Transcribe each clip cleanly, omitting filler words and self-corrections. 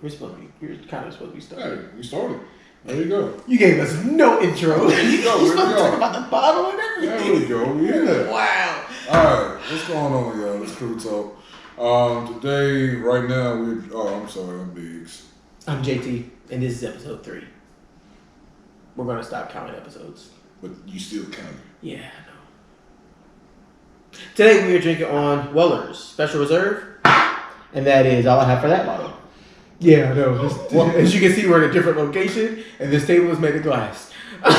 We're kind of supposed to be starting. Hey, we started. There you go. You gave us no intro. There you go. You're supposed to talk about the bottle and There everything. we go. Yeah. Wow. Alright, what's going on, y'all? It's Crew Talk. Today, right now, I'm Biggs. I'm JT, and this is episode 3. We're going to stop counting episodes. But you still counting. Yeah, I know. Today we are drinking on Weller's Special Reserve, and that is all I have for that bottle. Yeah, I know. As you can see, we're in a different location, and this table is made of glass. Man,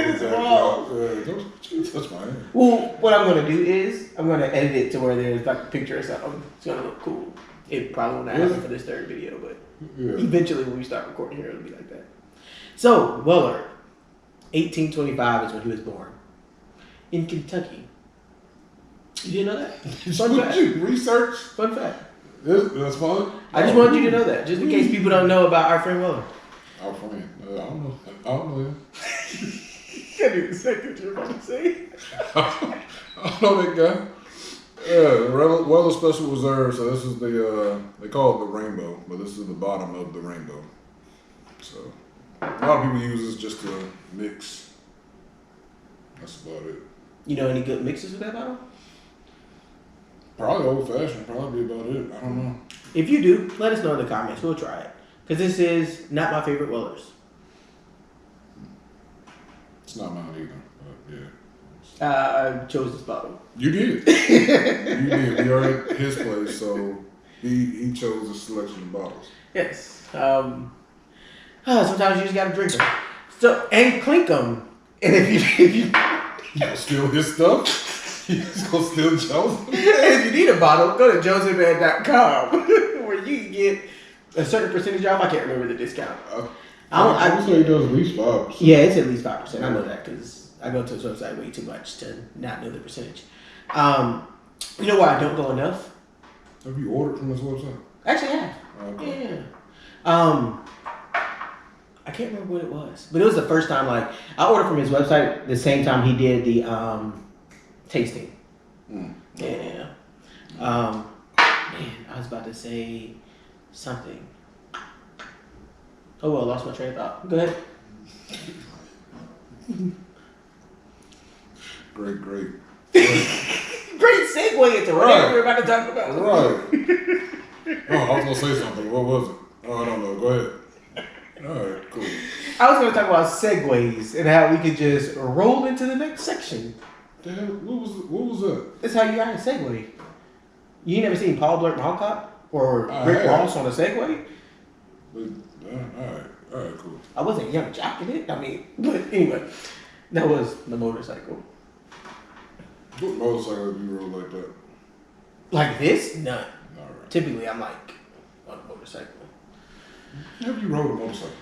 it's wrong. Don't touch my hand. Well, what I'm going to do is, I'm going to edit it to where there's like a picture or something. It's going to look cool. It probably will not happen for this third video, but eventually when we start recording here, it'll be like that. So, Weller, 1825 is when he was born. In Kentucky. You didn't know that? Fun fact. Research? Fun fact. That's fun. I just wanted you to know that, just in case people don't know about our friend Weller. Our friend. I don't know him. Can't even say what you're about to say. I don't know that guy. Yeah, Weller Special Reserve. So this is they call it the rainbow, but this is the bottom of the rainbow. So a lot of people use this just to mix. That's about it. You know any good mixes with that bottle? Probably old fashioned. Probably about it. I don't know. If you do, let us know in the comments. We'll try it. Because this is not my favorite Weller's. It's not mine either. But yeah. I chose this bottle. You did. You did. We are at his place, so he chose a selection of bottles. Yes. Sometimes you just gotta drink them. So and clink them. And if you You gonna steal his stuff? You just gonna steal Joe's? if you need a bottle, go to josephman.com where you can get a certain percentage off. I can't remember the discount. I would say he does at least 5%. Yeah, it's at least 5%. I know that because I go to his website way too much to not know the percentage. You know why I don't go enough? Have you ordered from his website? Actually, I have. Okay. Yeah. I can't remember what it was, but it was the first time. Like I ordered from his website the same time he did the tasting. Yeah. Man, I was about to say something. Oh well, I lost my train of thought. Go ahead. Great. Great segue into whatever we're about to talk about. Right. Oh, I was gonna say something. What was it? Oh, I don't know. Go ahead. All right, cool. I was going to talk about segues and how we could just roll into the next section. The hell? What was that? That's how you got a segue. You ain't never seen Paul Blart Mall Cop or Rick Ross on a Segway? All right, cool. I wasn't young jocking it. I mean, but anyway, that was the motorcycle. What motorcycle do you rode like that? Like this? None. All right. Typically, I'm like on a motorcycle. Have you rode a motorcycle?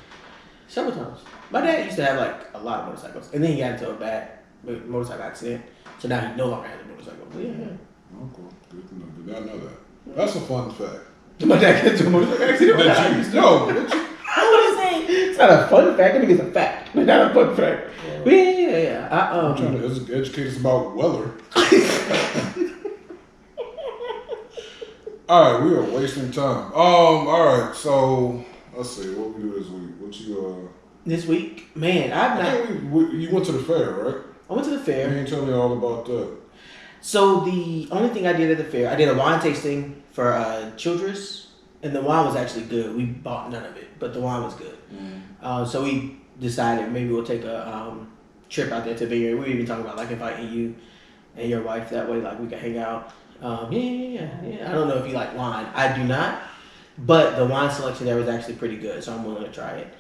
Several times. My dad used to have like a lot of motorcycles, and then he got into a bad motorcycle accident, so now he no longer has a motorcycle. But yeah. Oh, cool. Good to know. Did not know that. That's a fun fact. Did my dad get into a motorcycle accident? No. I would say it's not a fun fact. I think it's a fact, but not a fun fact. But yeah. I'm trying to educate us about Weller. All right, we are wasting time. All right, so let's see what we do this week. What you This week, man, you went to the fair, right? I went to the You fair. ain't tell me all about that. So the only thing I did at the fair, I did a wine tasting for Childress, and the wine was actually good. We bought none of it, but the wine was good. So we decided maybe we'll take a trip out there to Vineyard. We were even talking about like inviting you and your wife that way, like we could hang out. Yeah. I don't know if you like wine. I do not, but the wine selection there was actually pretty good, so I'm willing to try it.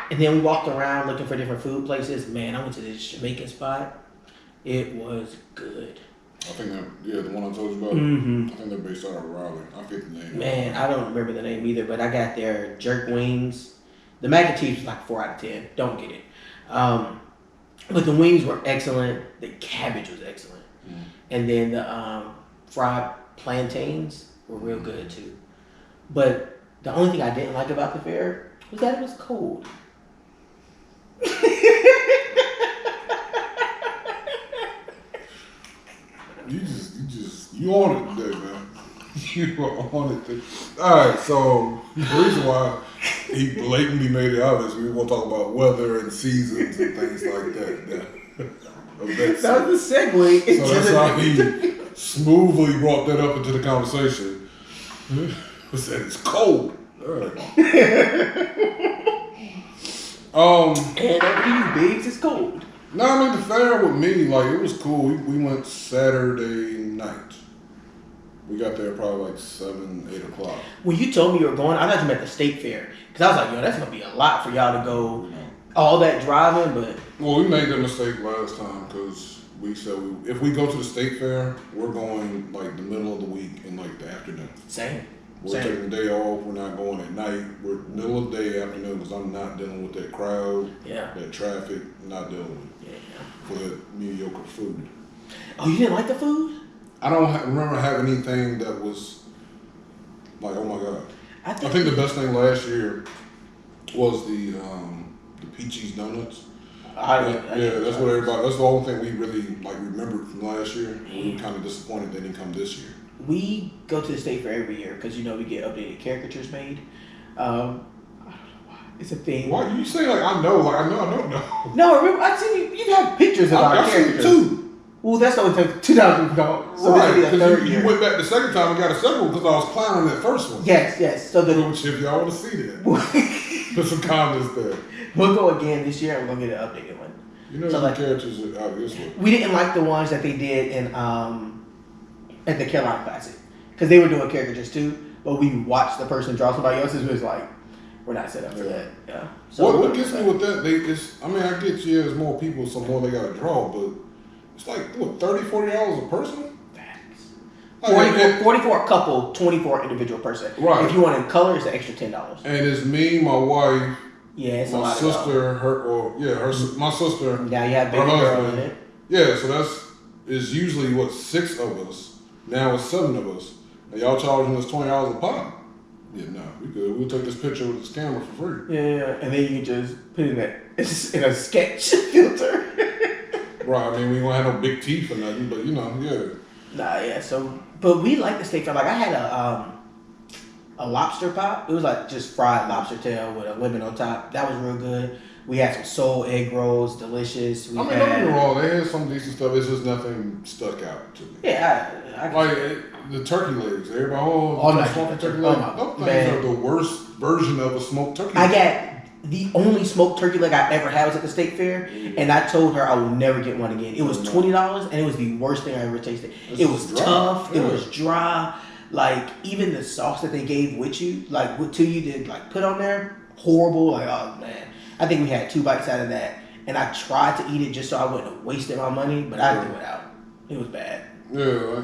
And then we walked around looking for different food places. Man, I went to this Jamaican spot. It was good. I think the one I told you about. Mm-hmm. I think they're based out of Raleigh. I forget the name. Man, I don't remember the name either, but I got their jerk wings. The mac and cheese was like 4 out of 10. Don't get it. But the wings were excellent. The cabbage was excellent. And then the fried plantains were real good too. But the only thing I didn't like about the fair was that it was cold. You on it today, man. You were on it. Alright, so the reason why he blatantly made it obvious, we want to talk about weather and seasons and things like that. That was the segue. So that's how he smoothly brought that up into the conversation. He said it's cold. Alright. And over to you, Biggs, it's cold. No, I mean the fair with me, like it was cool. We went Saturday night. We got there probably like 7, 8 o'clock. When you told me you were going, I thought you meant the state fair. Because I was like, yo, that's going to be a lot for y'all to go all that driving, but... Well, we made that mistake last time because we said if we go to the state fair, we're going like the middle of the week in like the afternoon. Same. We're taking the day off. We're not going at night. We're middle of the day, afternoon, because I'm not dealing with that crowd, that traffic, not dealing with for that mediocre food. Oh, you didn't like the food? I don't remember having anything that was like, oh my God. I think the best thing last year was the Peachy's Donuts. That's what everybody. That's the only thing we really like remembered from last year. We were kind of disappointed they didn't come this year. We go to the state fair every year because we get updated caricatures made. I don't know why. It's a thing. Why you say like I know? Like I don't know. No, remember I seen you. You have pictures of our characters too. Well, that's only took 2000 ago. So right, because you went back the second time and got a second one because I was clowning that first one. Yes. So which if y'all want to see that, put some comments there. We'll go again this year and we're gonna get an updated one. You know, so the characters are out this one. We didn't like the ones that they did in at the Carolina Classic because they were doing caricatures too. But we watched the person draw somebody else's. It was like, we're not set up for that. Yeah. So what gets me with that? I get you. There's more people, so more they got to draw, but. It's like, what, $30, $40 a person? Facts. Like, 44 a couple, 24 individual person. Right. If you want in color, it's an extra $10. And it's me, my wife, it's my sister, my sister. Now you have baby girl in it. Yeah, so it's usually, 6 of us. Now it's 7 of us. And y'all charging us $20 a pop. Yeah, no, we good. We'll take this picture with this camera for free. Yeah, and then you can just put it in a sketch filter. Right, I mean, we won't have no big teeth or nothing, but So, but we like the steak fry. Like, I had a lobster pop. It was like just fried lobster tail with a lemon on top. That was real good. We had some soul egg rolls, delicious. Don't get me wrong, they had some decent stuff. It's just nothing stuck out to me. Yeah, I like the turkey legs. Everybody, smoked turkey legs. Those things are the worst version of a smoked turkey leg. I got the only smoked turkey leg I ever had was at the state fair, and I told her I will never get one again. It was $20, and it was the worst thing I ever tasted. It was tough. Yeah. It was dry. Like, even the sauce that they gave with you, like to you, did like put on there, horrible. Like, oh man, I think we had 2 bites out of that, and I tried to eat it just so I wouldn't have wasted my money, but I threw it out. It was bad. Yeah,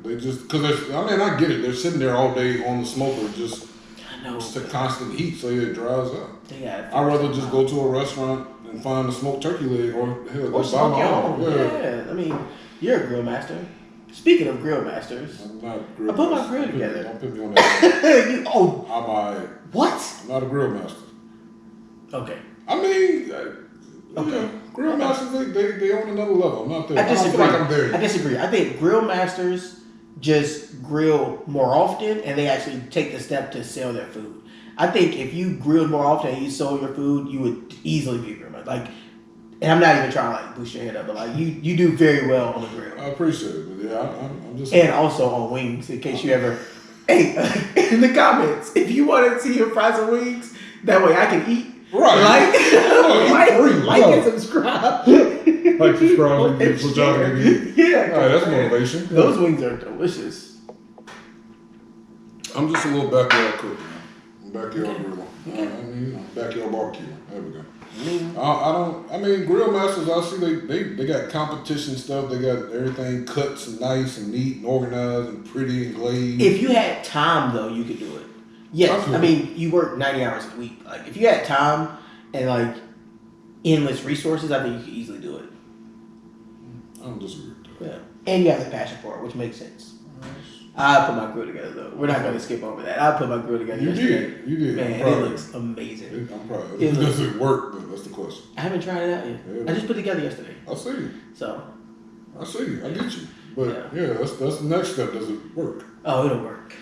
they just because I get it. They're sitting there all day on the smoker, just. It's a constant heat, so it dries up. I'd rather just go to a restaurant and find a smoked turkey leg or just buy my own. Yeah, I mean, you're a grill master. Speaking of grill masters, I'm not a grill I put my grill together. Don't put me on that. I buy it. What? I'm not a grill master. Okay. I mean, grill masters, they on another level. I'm not there. I disagree. I don't feel like I'm there. I disagree. I think grill masters just grill more often and they actually take the step to sell their food. I think if you grilled more often and you sold your food, you would easily be a grill master. Like, and I'm not even trying to like boost your head up, but like you do very well on the grill. I appreciate it, but I'm just and also on wings in case you ever. Hey, in the comments, if you want to see him fry some wings, that way I can eat. Right. Like and subscribe. Like, subscribe, and what y'all can get. Yeah. All right, that's motivation. Those wings are delicious. I'm just a little backyard cook, man. Backyard grill. Backyard barbecue. There we go. Grill masters, I see they got competition stuff. They got everything cuts and nice and neat and organized and pretty and glazed. If you had time, though, you could do it. Yes, I mean, you work 90 hours a week. Like, if you had time and, like, endless resources, I think you could easily do it. I don't disagree with that. Yeah. And you have the passion for it, which makes sense. I put my grill together, though. We're not going to skip over that. I put my grill together yesterday. You did. Man, it looks amazing. I'm proud of it. Does it work, though? That's the question. I haven't tried it out yet. I just put it together yesterday. I see. So. I see. I get you. But, that's the next step. Does it work? Oh, it'll work.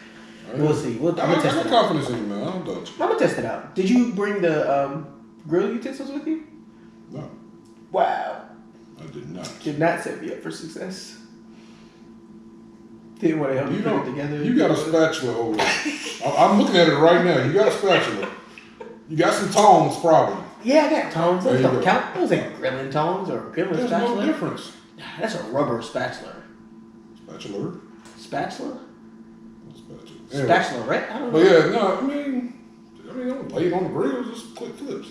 We'll see. I'm gonna test I it got out. confidence in you, man. I don't doubt you. I'm gonna test it out. Did you bring the grill utensils with you? No, Wow. I did not. Did not set me up for success. Didn't want to help you put it together. You got a spatula over there. I'm looking at it right now. You got a spatula. You got some tongs, probably. Yeah, I got tongs. Those There you don't go. count. Those ain't grilling tongs or grilling There's spatula. no difference. That's a rubber spatula. Spatula. Spatula? Spatula. Anyway. Spatula-rette? I don't know. But yeah, no, I mean, don't lay it on the grill, just quick flips.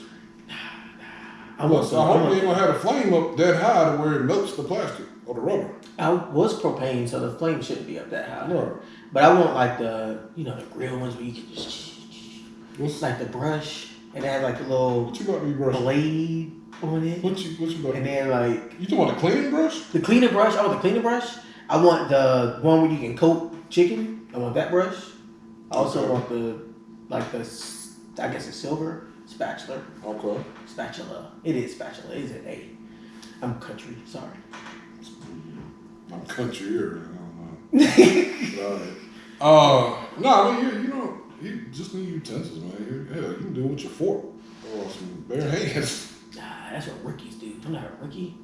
I was I hope you ain't gonna have the flame up that high to where it melts the plastic or the rubber. I was propane, so the flame shouldn't be up that high. No. But I want like the grill ones where you can just What's like the brush and it has like a little what you got to be brushing? blade on it. What you got? And then like You talking about the cleaning brush? the cleaner brush. I want the cleaner brush. I want the one where you can coat chicken. I want that brush. I also Okay. want the I guess a silver spatula. Okay. Spatula. It is spatula. It is an A. I'm country. Sorry. I'm country here. I don't know. No, I mean, you just need utensils, man. You can do it with your fork or some bare hands. Nah, that's what rookies do. I'm not a rookie.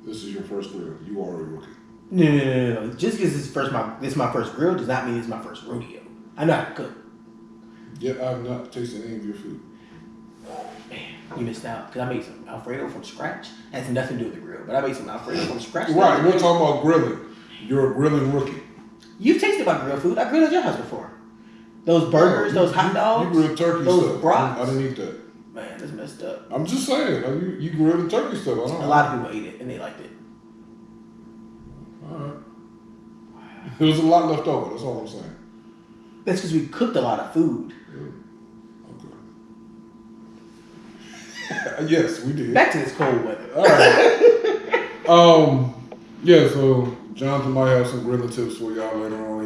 This is your first grill. You are a rookie. No. Just because this is my first grill does not mean it's my first rodeo. I know how to cook. Yet I've not tasted any of your food. Man, you missed out because I made some Alfredo from scratch. It has nothing to do with the grill, but I made some Alfredo from scratch. Right, we're talking about grilling. You're a grilling rookie. You've tasted my grill food. I grilled at your house before. Those burgers, those hot dogs, You grilled turkey those stuff. brats. I didn't eat that. Man, that's messed up. I'm just saying. You grilled the turkey stuff. I don't know. A lot of people ate it and they liked it. All right. There was a lot left over. That's all I'm saying. That's because we cooked a lot of food. Okay. Yes, we did. Back to this cold weather. All right. Yeah. So Jonathan might have some grilling tips for y'all later on.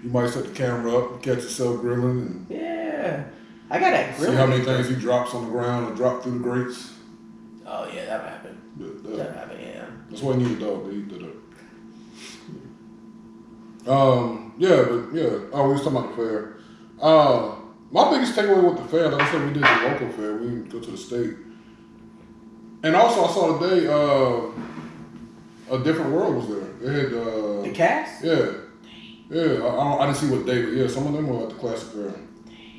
He might set the camera up, and catch yourself grilling, and Yeah. I got that grill. see how many things he drops on the ground and drop through the grates. Oh, yeah, that would happen. But, That would happen, yeah. that's why you need a dog to eat that up. Yeah, but yeah. Oh, we was talking about the fair. My biggest takeaway with the fair, like I said, we did the local fair. We didn't go to the state. And also, I saw today, A Different World was there. They had, The cast? yeah. Yeah, I didn't see what day, but yeah, some of them were at the classic fair.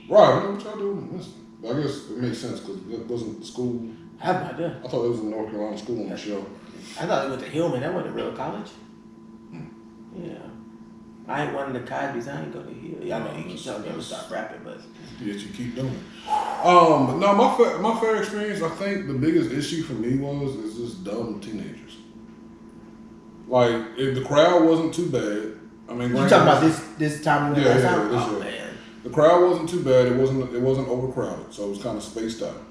Right, I know what y'all doing. Listen, I guess it makes sense because it wasn't the school. I have no idea. I thought it was a North Carolina school on the show. I thought it went to Hillman. That wasn't a real college. Yeah. I ain't one of the Cosby's. I ain't go to Hill. I know you keep telling me I'm going to stop rapping, but. Yes, you keep doing it. But no, my fair experience, I think the biggest issue for me is just dumb teenagers. Like, if the crowd wasn't too bad, I mean, You talking about this time we went last Yeah, time? this Oh, year. man. The crowd wasn't too bad. It wasn't overcrowded, so it was kind of spaced out.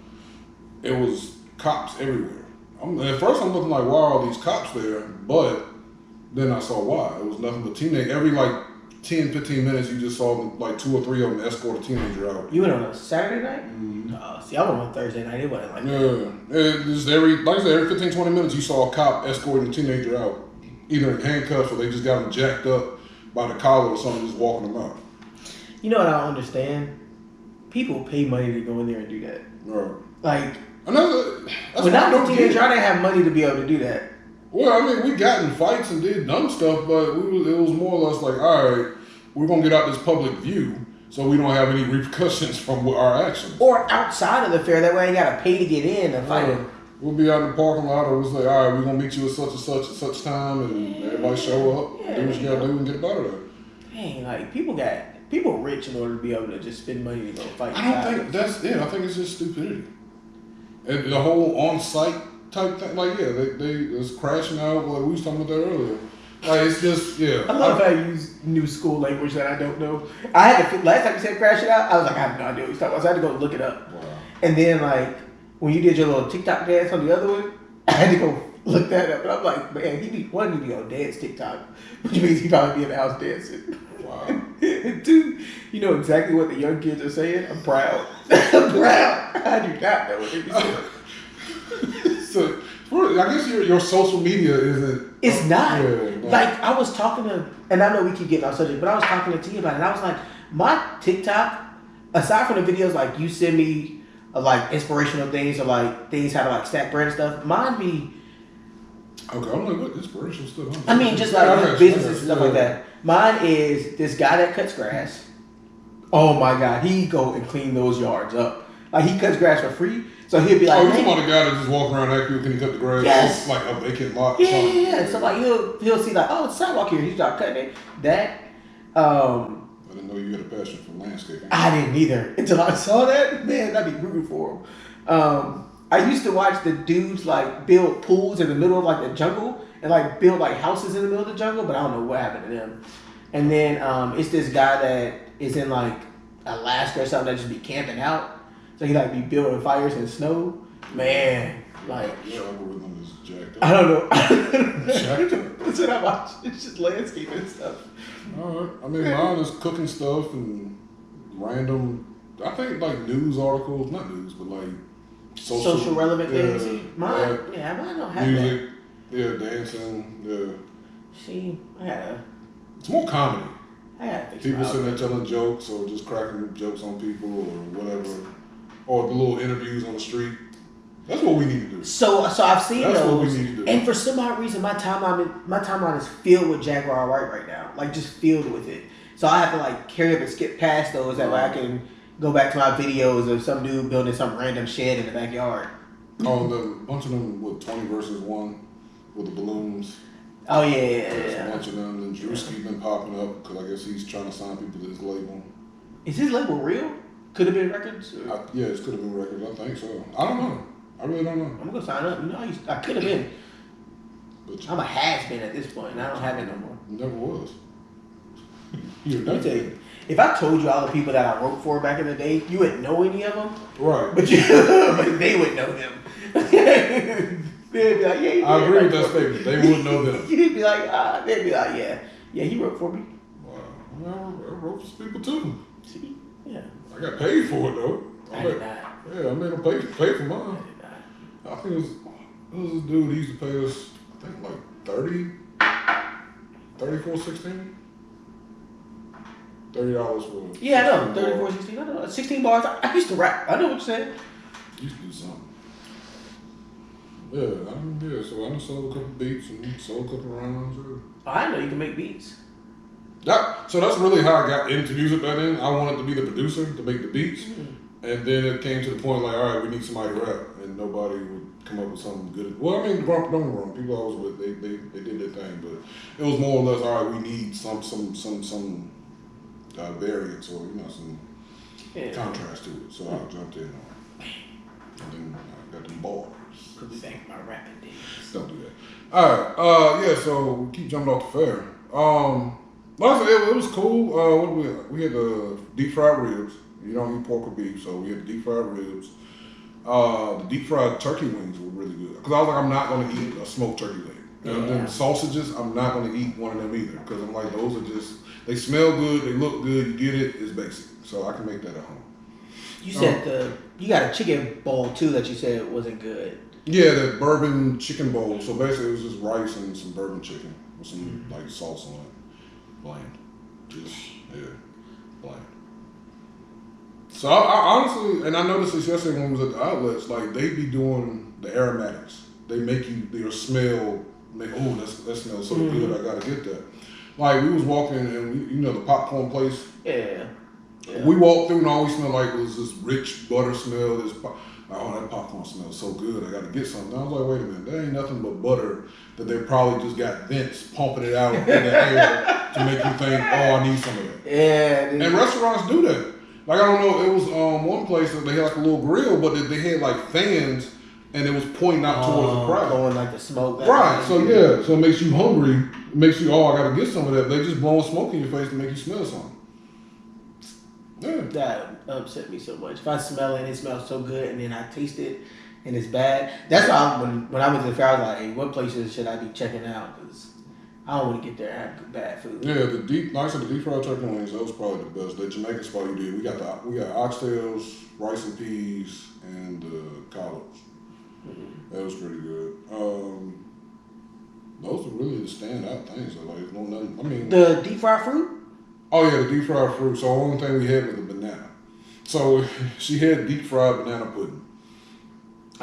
It was cops everywhere. At first, I'm looking like, why are all these cops there? But then I saw why. It was nothing but teenage. Every like 10, 15 minutes, you just saw like 2 or 3 of them escort a teenager out. You went on a Saturday night? Mm-hmm. See, I went on Thursday night. It wasn't like that. Yeah, it just like I said, every 15, 20 minutes, you saw a cop escorting a teenager out, either in handcuffs or they just got him jacked up by the collar or something, just walking them out. You know what I don't understand? People pay money to go in there and do that. Right. Like, That's when I was a don't teenager, get. I didn't have money to be able to do that. Well, I mean, we got in fights and did dumb stuff, but it was more or less like, all right, we're going to get out this public view so we don't have any repercussions from our actions. Or outside of the fair, that way I ain't got to pay to get in and fight. We'll be out in the parking lot, or we'll say, all right, we're going to meet you at such and such at such time, and everybody show up, do what you got to do, and get out of there. Dang, like, people rich in order to be able to just spend money to go fight. I don't think that's it. I think it's just stupidity. And the whole on-site type thing, like, yeah, they was crashing out, like we was talking about that earlier. Like, it's just, yeah. I love how you use new school language that I don't know. I had to, last time you said crash it out, I was like, I have no idea what you're talking about. So I had to go look it up. Wow. And then, like, when you did your little TikTok dance on the other one, I had to go look that up. And I'm like, man, he be on dance TikTok, which means he probably be in the house dancing. Wow. And 2, you know exactly what the young kids are saying. I'm proud. I'm proud. I do not know what they be saying. So I guess your social media isn't. It's not. Yeah, Like, I was talking to, and I know we keep getting off subject, but I was talking to T about it, and I was like, my TikTok, aside from the videos, like, you send me, like, inspirational things, or, like, things how to, like, stack bread and stuff, mine be... Okay, I'm like, what inspirational stuff? I mean, just, like, businesses and stuff like that. Mine is this guy that cuts grass. Oh, my God. He go and clean those yards up. Like, he cuts grass for free. So he'll be like, oh, you're talking about the guy that just walking around asking you, can you cut the grass? Yes. Like a vacant lot. Yeah. So like he'll see like, oh, it's a sidewalk here. He start cutting it. That. I didn't know you had a passion for landscaping. I didn't either until I saw that. Man, I'd be rooting for him. I used to watch the dudes like build pools in the middle of like the jungle and like build like houses in the middle of the jungle, but I don't know what happened to them. And then it's this guy that is in like Alaska or something that just be camping out. So he like be building fires in snow. Man, like your algorithm is jacked up. I don't know. Jacked up. That's what I watch. It's just landscaping stuff. Alright. I mean, mine is cooking stuff and random, I think like news articles, not news, but like social relevant things. Mine, mine don't have music, that. yeah, dancing, yeah. See, It's more comedy. I gotta think People about sitting there telling jokes or just cracking jokes on people or whatever. Or the little interviews on the street. That's what we need to do. So I've seen That's those. what we need to do. And for some odd reason, my timeline is filled with Jaguar Wright right now. Like just filled with it. So I have to like carry up and skip past those that way I can go back to my videos of some dude building some random shed in the backyard. Oh, the bunch of them with 20 versus 1 with the balloons. Oh yeah. There's a bunch of them. And Drewski been popping up because I guess he's trying to sign people to his label. Is his label real? Could have been records? Yeah, it could have been records. I think so. I don't know. I really don't know. I'm gonna sign up. You know, I could have been. But I'm a has-been at this point, and I don't have it no more. Never was. Let me tell you, if I told you all the people that I wrote for back in the day, you wouldn't know any of them. Right. But they would know them. They'd be like, yeah. I agree with that statement. They would know them. You'd be like, they'd be like, yeah, he wrote for me. Wow. I wrote for people too. See, yeah. I got paid for it though. I did not. Yeah, I made him pay for mine. I think it was this dude, he used to pay us, I think like 34.16. $30 for Yeah, I know. 34, 16. I know. 16 bars. I used to rap. I know what you're saying. Used to do something. Yeah, so I done sold a couple beats and sold a couple rounds. I know you can make beats. So that's really how I got into music back then. I wanted to be the producer, to make the beats. Mm-hmm. And then it came to the point like, all right, we need somebody to rap. And nobody would come up with something good. Well, I mean, don't get me wrong. People I was with, they did their thing. But it was more or less, all right, we need some variance or, some contrast to it. So I jumped in on it. And then I got them bars. Could be back my rapping days. Don't do that. All right. So we keep jumping off the fair. Like I said, it was cool. We had the deep fried ribs. You don't eat pork or beef, so we had the deep fried ribs. The deep fried turkey wings were really good. Because I was like, I'm not going to eat a smoked turkey leg. And then sausages, I'm not going to eat one of them either. Because I'm like, those are just, they smell good, they look good, you get it, it's basic. So I can make that at home. You said you got a chicken bowl too that you said wasn't good. Yeah, the bourbon chicken bowl. So basically it was just rice and some bourbon chicken with some like sauce on it. Bland. Bland. So I honestly, and I noticed this yesterday when we was at the outlets, like they be doing the aromatics. They make your smell, that smells so good, I gotta get that. Like we was walking and the popcorn place. Yeah. We walked through and all we smelled like was this rich butter smell. That popcorn smells so good, I gotta get something. I was like, wait a minute, that ain't nothing but butter that they probably just got vents pumping it out in the air to make you think, I need some of that. Yeah. And restaurants do that. Like, I don't know, it was one place that they had like a little grill, but they had like fans and it was pointing out towards the crowd. Blowing like the smoke. Right, so it makes you hungry. It makes you, I gotta get some of that. They just blowing smoke in your face to make you smell something. Yeah. That upset me so much. If I smell it and it smells so good and then I taste it and it's bad, that's why when I went to the fair, I was like, hey, what places should I be checking out? Because I don't want to get there and have bad food. Yeah, the deep fried turkey wings, that was probably the best. The Jamaican spot you did, we got oxtails, rice and peas, and collards. That was pretty good. Those are really the standout things. So like, no nothing. I mean, The deep fried fruit. oh yeah, the deep fried fruit. So the only thing we had was the banana. So she had deep fried banana pudding.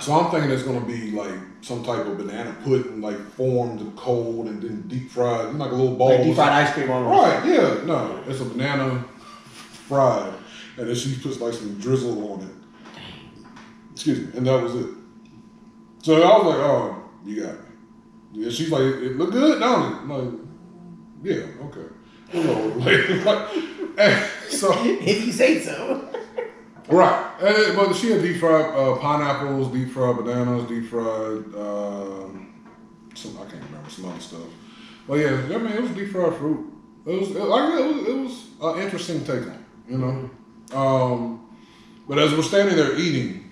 So I'm thinking it's gonna be like some type of banana pudding, like formed and cold and then deep fried, like a little ball. Like deep fried ice cream on it. Right? Yeah. No, it's a banana fried, and then she puts like some drizzle on it. Excuse me, and that was it. So I was like, oh, you got me. Yeah, she's like, it look good, don't it? I'm like, yeah, okay. You know, like, so. If you say so. Right. But she had deep fried pineapples, deep fried bananas, deep fried, some, I can't remember, some other stuff. But yeah, I mean, it was deep fried fruit. It was an interesting take on it, you know? But as we're standing there eating,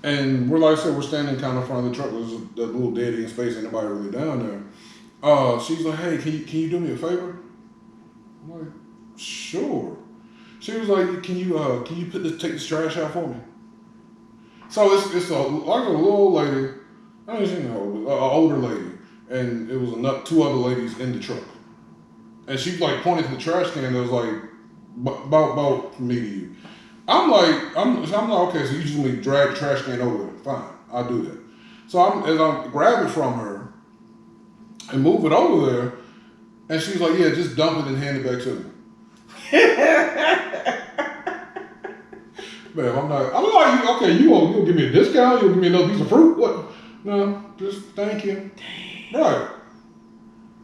and we're like I said, we're standing kind of in front of the truck. There's that little dead end space, ain't nobody really down there. She's like, "Hey, can you do me a favor?" I'm like, "Sure." She was like, "Can you take this trash out for me?" So it's like a little old lady. I don't know, an older lady, and it was two other ladies in the truck, and she like pointed to the trash can that was like about from me to you. I'm like, okay, so you just want me to drag the trash can over there. Fine, I'll do that. So as I grab it from her and move it over there, and she's like, yeah, just dump it and hand it back to me. Man, I'm like, okay, you'll give me a discount, you'll give me another piece of fruit? What? No, just thank you. Right.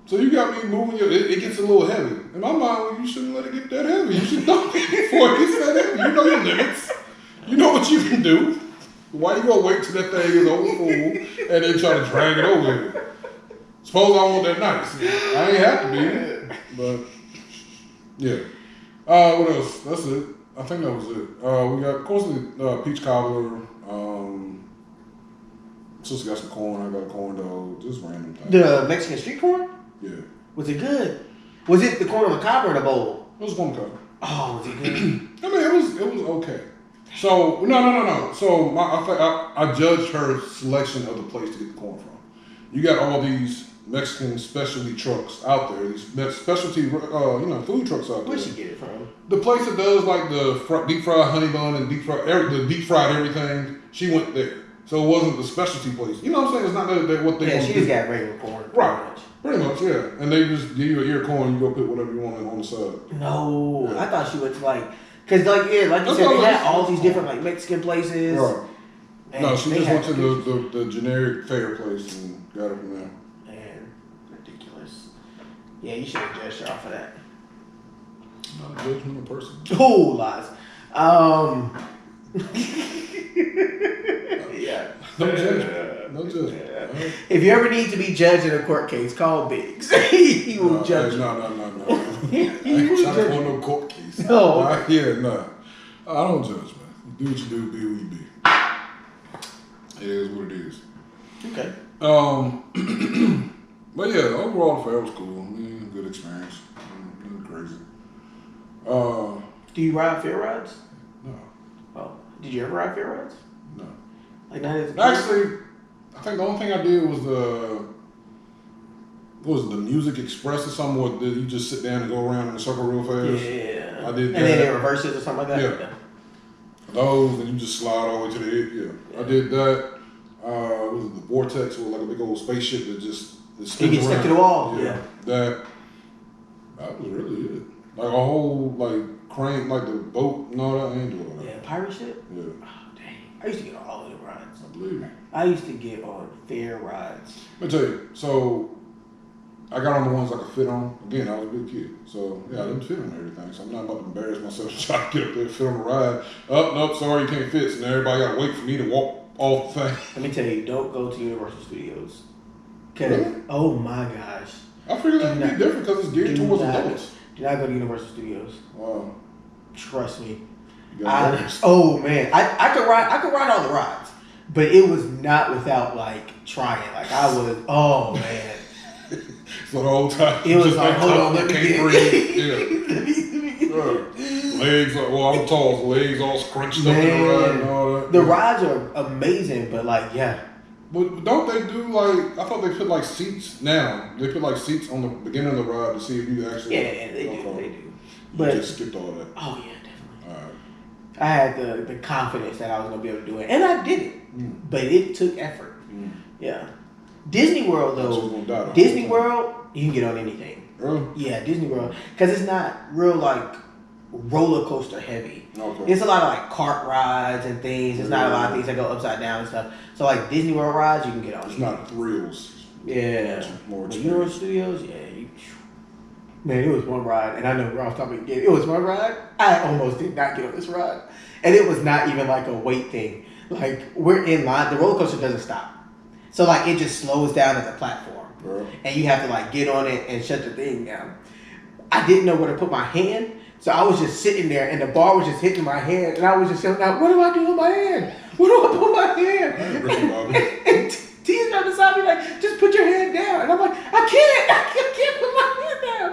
So you got me moving it gets a little heavy. In my mind, well, you shouldn't let it get that heavy. You should dump it before it gets that heavy. You know your limits. You know what you can do. Why you gonna wait till that thing is over full and then try to drag it over here? Suppose I want that nice. I ain't have to be, but yeah. What else? That's it. I think that was it. We got, of course, the peach cobbler. Sister got some corn. I got a corn dog. Just random things. The Mexican street corn? Yeah. Was it good? Was it the corn on the cob or the bowl? It was corn cob. Oh, was it good? I mean, it was okay. So no. So I judged her selection of the place to get the corn from. You got all these Mexican specialty trucks out there, these specialty food trucks out there. Where'd she get it from? The place that does like the deep fried honey bun and deep fried everything. She went there. So it wasn't the specialty place. You know what I'm saying? It's not that what they. Yeah, she just got regular corn. Right. Pretty much, yeah. And they just give you an ear corn. You go put whatever you want on the side. No, yeah. I thought she went to like you said, they had all these different like Mexican places. Right. Man, no, she just went to the generic fair place and got it from there. Man, ridiculous. Yeah, you should have judged her off of that. I'm not a judgmental person. Oh, lies. Yeah. No judgment. No judgment. If you ever need to be judged in a court case, call Biggs. He will judge you. No. I ain't trying to go no court case. No. I don't judge, man. You do what you do, be who you be. It is what it is. Okay. But yeah, overall the fair was cool. I mean, good experience. Nothing crazy. Do you ride fair rides? No. Oh, did you ever ride fair rides? No. Like not as a kid? Actually, I think the only thing I did was the Music Express or something where you just sit down and go around in a circle real fast. Yeah. I did that. And then they reverse it or something like that? Yeah. Those, and you just slide all the way to the end. Yeah. I did that. Was it the Vortex with like a big old spaceship that just You get stuck to the wall. Yeah. That was really it. Like a whole like crane, like the boat and all that. I ain't doing all that. Yeah, pirate ship? Yeah. Oh, dang. I used to get on all of the rides. I believe me. I used to get on fair rides. Let me tell you, so I got on the ones I could fit on. Again, I was a big kid. So yeah, I didn't fit on everything. So I'm not about to embarrass myself to try to get up there and fit on the ride. Nope, sorry, you can't fit. So now everybody got to wait for me to walk off the thing. Let me tell you, don't go to Universal Studios. Really? Oh my gosh. I figured that would be different because it's geared towards adults. Do not go to Universal Studios. Wow. Trust me. Oh man, I could ride all the rides, but it was not without like trying. Like I was, oh man. So the whole time It was just like, hold on, let me can't get breathe. Yeah. let me get Legs, well, I'm tall, so legs all scrunched up in the ride and all that. The rides are amazing, but like, yeah. But don't they do like? I thought they put like seats now. They put like seats on the beginning of the ride to see if you actually. Yeah, they do. They do. You But just skipped all that. oh yeah, definitely. All right. I had the confidence that I was gonna be able to do it, and I did it. But it took effort. Yeah. Disney World though. Disney World, you can get on anything. Really? Yeah, Disney World, because it's not real like roller coaster heavy. Okay. It's a lot of like cart rides and things. It's not a lot of things that go upside down and stuff. So like Disney World rides, you can get on. It's not thrills. Yeah. More But Universal Studios, yeah. Man, it was one ride, and I know Ralph's talking again. It was one ride. I almost did not get on this ride, and it was not even like a wait thing. Like we're in line, the roller coaster doesn't stop, so like it just slows down at the platform, and you have to like get on it and shut the thing down. I didn't know where to put my hand, so I was just sitting there, and the bar was just hitting my hand, and I was just yelling out, "What do I do with my hand? What do I put my hand?" And T's right beside me like, "Just put your hand down," and I'm like, I can't put my hand down.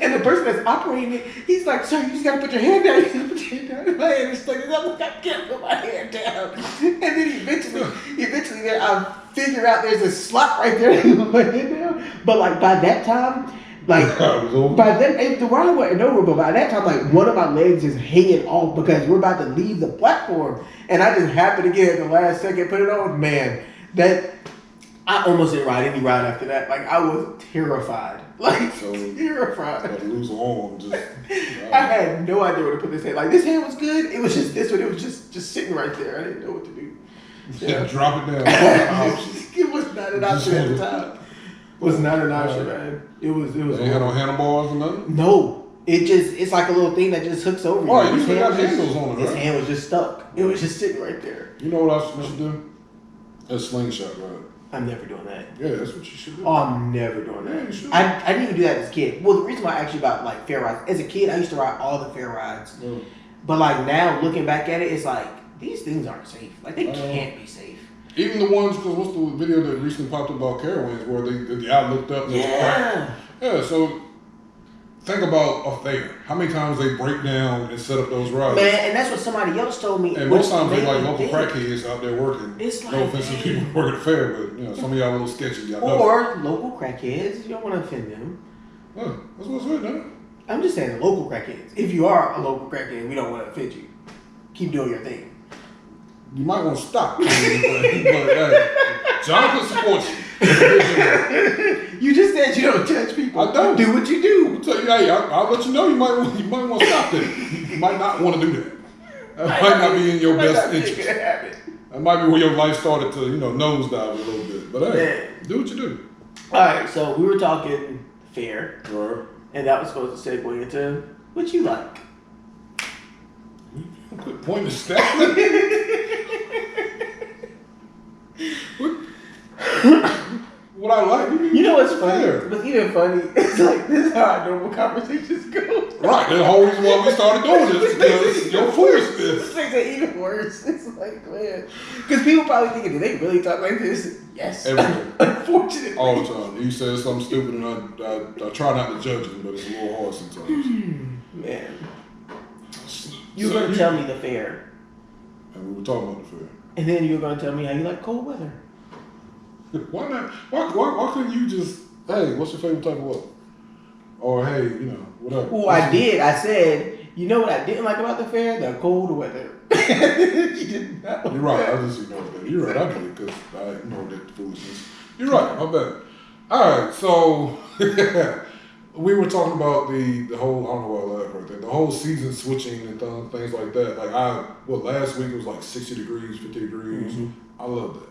And the person that's operating it, he's like, "Sir, you just gotta put your hand down. You gotta put your hand down." And my hand is stuck. I'm like, I can't put my hand down. And then eventually, there I figure out there's a slot right there to put my hand down. But like by that time, like by then the ride wasn't over. But by that time, like one of my legs is hanging off because we're about to leave the platform, and I just happened to get at the last second, put it on. Man, that I almost didn't ride any ride after that. Like I was terrified. Terrified. Like lose an arm. I had no idea where to put this hand. Like this hand was good. It was just this one. It was just sitting right there. I didn't know what to do. Yeah, drop it down. It was not an option at the time. Was not an option, man. It was. They ain't had no handlebars or nothing. No, it's like a little thing that just hooks over. Oh, you still got handles on it, right? His hand was just stuck. It was just sitting right there. You know what I should do? A slingshot ride. I'm never doing that. Yeah, that's what you should do. Oh, I'm never doing that. Yeah, you should. I didn't even do that as a kid. Well, the reason why I actually about like fair rides, as a kid, I used to ride all the fair rides. But like now, looking back at it, it's like these things aren't safe. Like they can't be safe. Even the ones, because what's the video that recently popped up about Carowinds where the guy looked up and it was cracked? Yeah, so think about a fair. How many times they break down and set up those rides? Man, and that's what somebody else told me. And most times they like local crackheads out there working. It's like, no offense to people who work at the fair, but you know, some of y'all a little sketchy. Y'all or local crackheads. You don't want to offend them. Yeah, that's what's good, man. I'm just saying local crackheads. If you are a local crackhead, we don't want to offend you. Keep doing your thing. You might want to stop. but hey, Jonathan supports you. You just said you don't judge people. I don't. Do what you do. I'll tell you, hey, I'll let you know. You might want to stop that. You might not want to do that. That might not be in your best interest. That might be where your life started to, nosedive a little bit. But hey, do what you do. All right, so we were talking fair, Right. and that was supposed to segue into what you like. Quit pointing the staff. What I like. You know what's funny? What's even funny? It's like this is how our normal conversations go. Right. The whole reason why we started doing this because your foolishness. This makes it even worse. It's like, man, because people probably thinking, do they really talk like this? Yes. Every day. Unfortunately. All the time. You said something stupid, and I try not to judge him, but it's a little hard sometimes. Man. You were going to tell me the fair. And we were talking about the fair. And then you were going to tell me how you like cold weather. Why not? Why couldn't you just, hey, what's your favorite type of weather? Or, hey, whatever. Well, I did. I said, you know what I didn't like about the fair? The cold weather. You did not. You're right. I just ignored that. You're right. I did because I ignored that foolishness. You're right. My bad. All right. So, we were talking about the whole, I don't know why I laughed right there, the whole season switching and things like that. Like last week it was like 60 degrees, 50 degrees. Mm-hmm. I love that.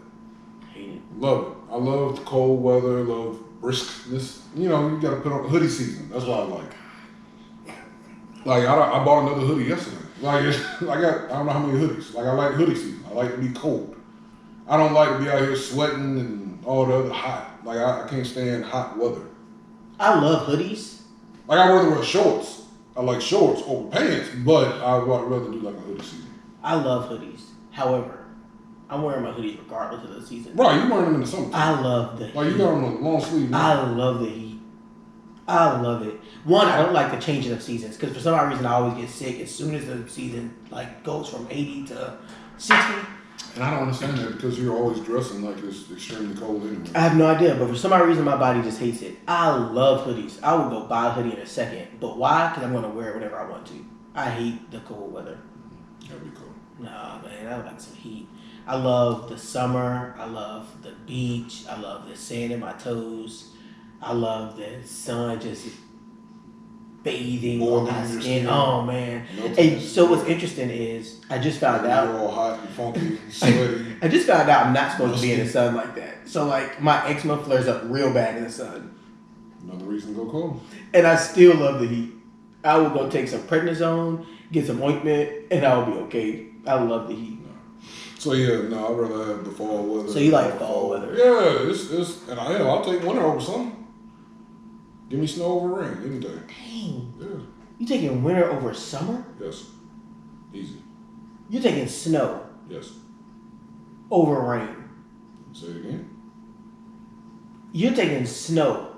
Hate it. Love it. I love the cold weather, love briskness. You got to put on hoodie season. That's what I like. Like, I bought another hoodie yesterday. Like, I don't know how many hoodies. Like, I like hoodie season. I like to be cold. I don't like to be out here sweating and all the other hot. Like, I can't stand hot weather. I love hoodies. Like, I'd rather wear shorts. I like shorts over pants, but I'd rather do like a hoodie season. I love hoodies. However, I'm wearing my hoodies regardless of the season. Right, you wearing them in the summer. I love the heat. Like you got them on long sleeve. I love the heat. I love it. One, I don't like the changing of seasons because for some odd reason I always get sick as soon as the season like goes from 80 to 60. And I don't understand that because you're always dressing like it's extremely cold anyway. I have no idea, but for some odd reason my body just hates it. I love hoodies. I will go buy a hoodie in a second. But why? Because I'm going to wear it whenever I want to. I hate the cold weather. That'd be cool. Nah, man, I like some heat. I love the summer. I love the beach. I love the sand in my toes. I love the sun just bathing on my skin. Oh man! Hey, so what's interesting is I just found out. You're all hot and funky, sweaty. I just found out I'm not supposed to be in the sun like that. So like my eczema flares up real bad in the sun. Another reason to go cold. And I still love the heat. I will go take some prednisone, get some ointment, and I'll be okay. I love the heat. So yeah, no, I'd rather have the fall weather. So you like fall weather? Yeah, it's and I'll take winter over summer. Give me snow over rain any day. Dang. Yeah. You taking winter over summer? Yes. Easy. You're taking snow Yes. over rain. Say it again. You're taking snow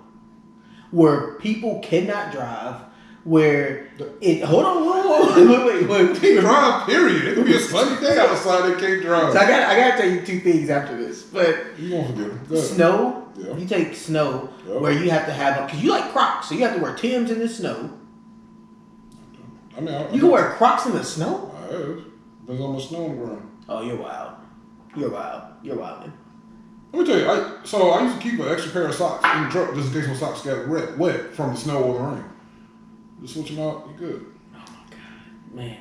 where people cannot drive, where it. Hold on. Wait. Can't drive. Period. It could be a sunny day outside. They can't drive. So I gotta tell you two things after this, but You won't forget them. Go ahead. snow. Yeah. You take snow Yep. where you have to have because you like Crocs, so you have to wear Timbs in the snow. I mean, You can wear Crocs in the snow. I have. Depends on much snow on the ground. Oh, you're wild. You're wild. You're wild, man. Let me tell you, I used to keep an extra pair of socks in the truck just in case my socks got wet from the snow or the rain. Just switch them out, you good. Oh my god, man,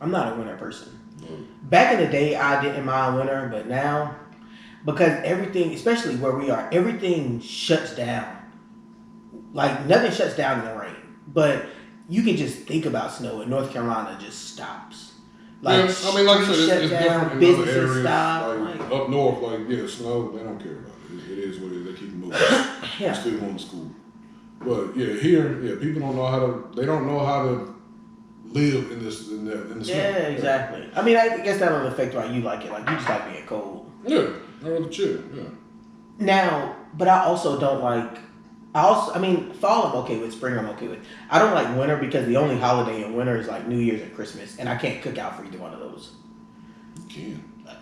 I'm not a winter person. No. Back in the day, I didn't mind winter, but now, because everything, especially where we are, everything shuts down. Like nothing shuts down in the rain, but you can just think about snow in North Carolina just stops. Like, yeah, I mean, like I said, streets it's shut down, different in other businesses areas. stop. Like, Like, up north, like, yeah, snow, they don't care about it. It is what it is. They keep moving. yeah. Still going to school. But, yeah, here, yeah, people don't know how to, they don't know how to live in the snow. Yeah, exactly. I mean, I guess that don't affect why you like it. Like, you just like being cold. Yeah, I rather chill, yeah. Now, but I also don't like, I mean, fall I'm okay with, spring I'm okay with. I don't like winter because the only holiday in winter is like New Year's and Christmas, and I can't cook out for either one of those. You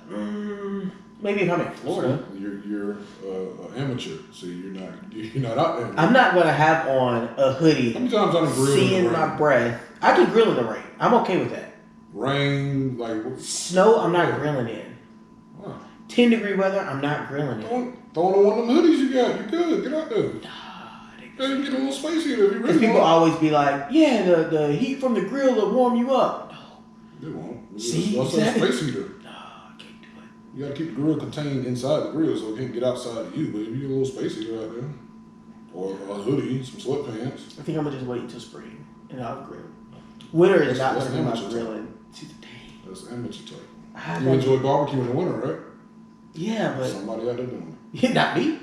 can. Maybe if I'm in Florida. So you're an amateur, so you're not out there. I'm not gonna have on a hoodie. How many times I done grilled in seeing the rain? my breath. I can grill in the rain. I'm okay with that. Rain, like Snow, I'm not grilling in. Huh. 10-degree weather, I'm not grilling in. Throw on one of them hoodies you got. You good? Get out there. Yeah, you get a little space heater if you Because really people want. always be like, yeah, the heat from the grill will warm you up. No. It won't. See, That's exactly. a space heater. No, I can't do it. You gotta keep the grill contained inside the grill so it can't get outside of you. But if you get a little space heater out there, or a hoodie, some sweatpants. I think I'm gonna just wait until spring and I'll grill. Winter is not That's gonna be my amateur grilling today. That's amateur type. I You enjoy barbecue in the winter, right? Yeah, but Somebody out there doing it. not me.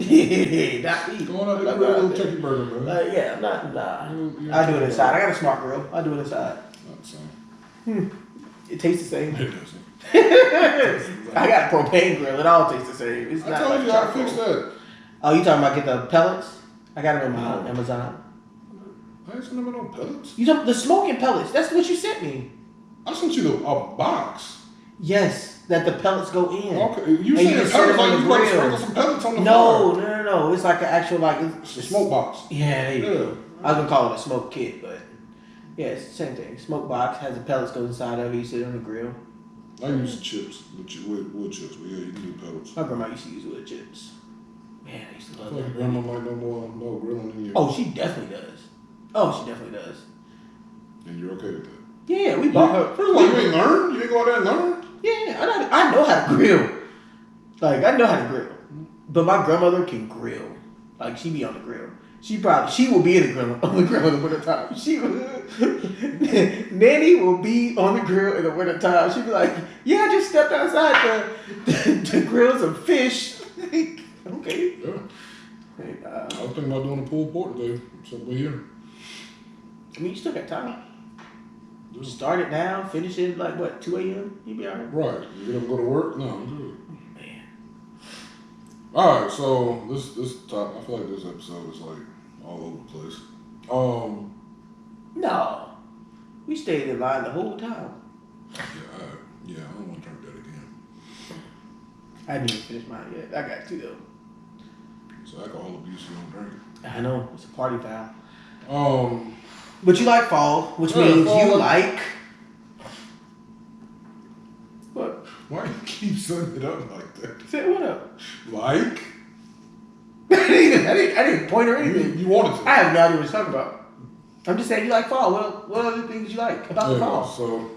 Not me. Going out there, I'm get a not little out there. turkey burger, man. Yeah, I'm not. Nah. You I do it inside. I got a smart grill. I do it inside. Not the same. It tastes the same. It doesn't. I got a propane grill. It all tastes the same. It's I not told like you how to charcoal. fix that. Oh, you talking about get the pellets? I got them in my Amazon. I ain't sent them no pellets. You talking the smoking pellets? That's what you sent me. I sent you a box. Yes, that the pellets go in. Okay, you And said just set pellets it like on you the about to grill. sprinkle some pellets on the No, fire. no. It's like an actual like. It's a smoke box. Yeah, there you go. Yeah. I was gonna call it a smoke kit, but yeah, it's the same thing. Smoke box has the pellets go inside of it. You sit it on the grill. I use chips, wood chips, but yeah, you can do pellets. My grandma used to use wood chips. Man, I used to I love feel like that. grandma like no grilling in your. Oh, she definitely does. Oh, she definitely does. And you're okay with that? Yeah, we bought her. First of all, you ain't learn. You ain't go out there and learn. Yeah, I know how to grill. Like I know how to grill, but my grandmother can grill. Like she be on the grill. She will be in the grill on the grill in the wintertime. Nanny will be on the grill in the wintertime. She'd be like, yeah, I just stepped outside to grill some fish. Okay. Yeah. I was thinking about doing a pulled pork today. Something here. I mean, you still got time. Start it now, finish it like what, 2 a.m. You be alright. Right. You get up and go to work? No, I'm good. Man. Alright, so this top, I feel like this episode is like all over the place. No. We stayed in line the whole time. Yeah, I don't want to drink that again. I didn't even finish mine yet. I got 2 though. It's alcohol abuse, you don't drink it. I know, it's a party foul. But you like fall, which means fall, you like. What? Why you keep setting it up like that? Say what up? Like? I didn't point or anything. You wanted to. I have no idea what you're talking about. I'm just saying you like fall. What other things you like about the fall? So,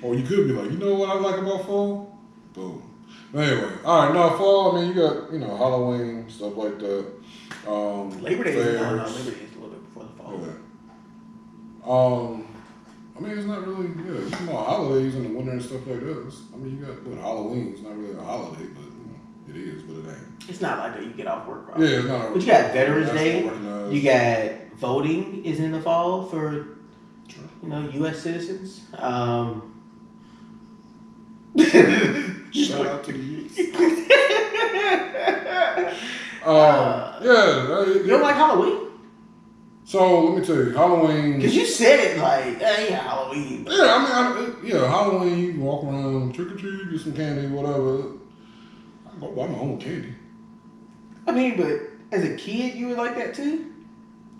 or you could be like, you know what I like about fall? Boom. But anyway, all right. No, fall. I mean, you got Halloween stuff like that. Labor Day. fairs. No, Labor Day is a little bit before the fall. Yeah. I mean, it's not really it's more holidays in the winter and stuff like that. I mean, you got Halloween. It's not really a holiday, but it is, but it ain't. It's not like that. You get off work, right? Yeah, it's not. But you got Veterans Day. Recognized. You got voting is in the fall for Sure. U.S. citizens. Shout out to the youth. You don't like Halloween? So let me tell you, Halloween. Because you said it like, yeah, Halloween. Yeah, I mean, Halloween. You can walk around, trick or treat, get some candy, whatever. I go buy my own candy. I mean, but as a kid, you were like that too?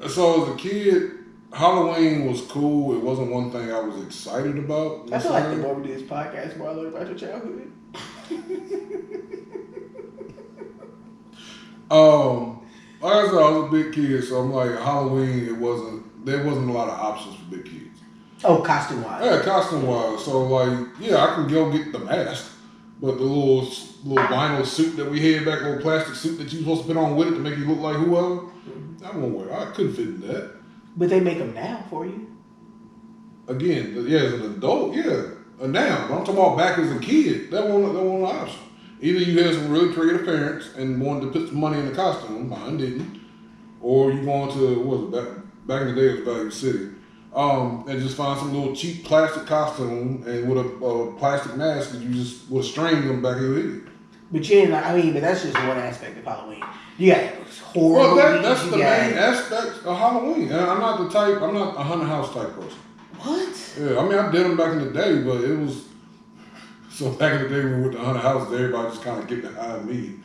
So as a kid, Halloween was cool. It wasn't one thing I was excited about. I feel like the more we do this podcast, the more I learn about your childhood. Like I said, I was a big kid, so I'm like Halloween. There wasn't a lot of options for big kids. Oh, costume wise. Yeah, costume wise. So like, yeah, I can go get the mask, but the little vinyl suit that we had back, little plastic suit that you supposed to put on with it to make you look like whoever. I won't wear. I couldn't fit in that. But they make them now for you. Again, as an adult, now. But I'm talking about back as a kid. That wasn't an option. Either you had some really creative parents and wanted to put some money in the costume, mine didn't, or you going to back in the day it was Value City, and just find some little cheap plastic costume and with a plastic mask that you just would string them back in your head. But but that's just one aspect of Halloween. You got horror. Well, that's the main aspect of Halloween. And I'm not a haunted house type person. What? Yeah, I mean, I did them back in the day, but it was. So back in the day, when we went to haunted houses, everybody just kind of get behind me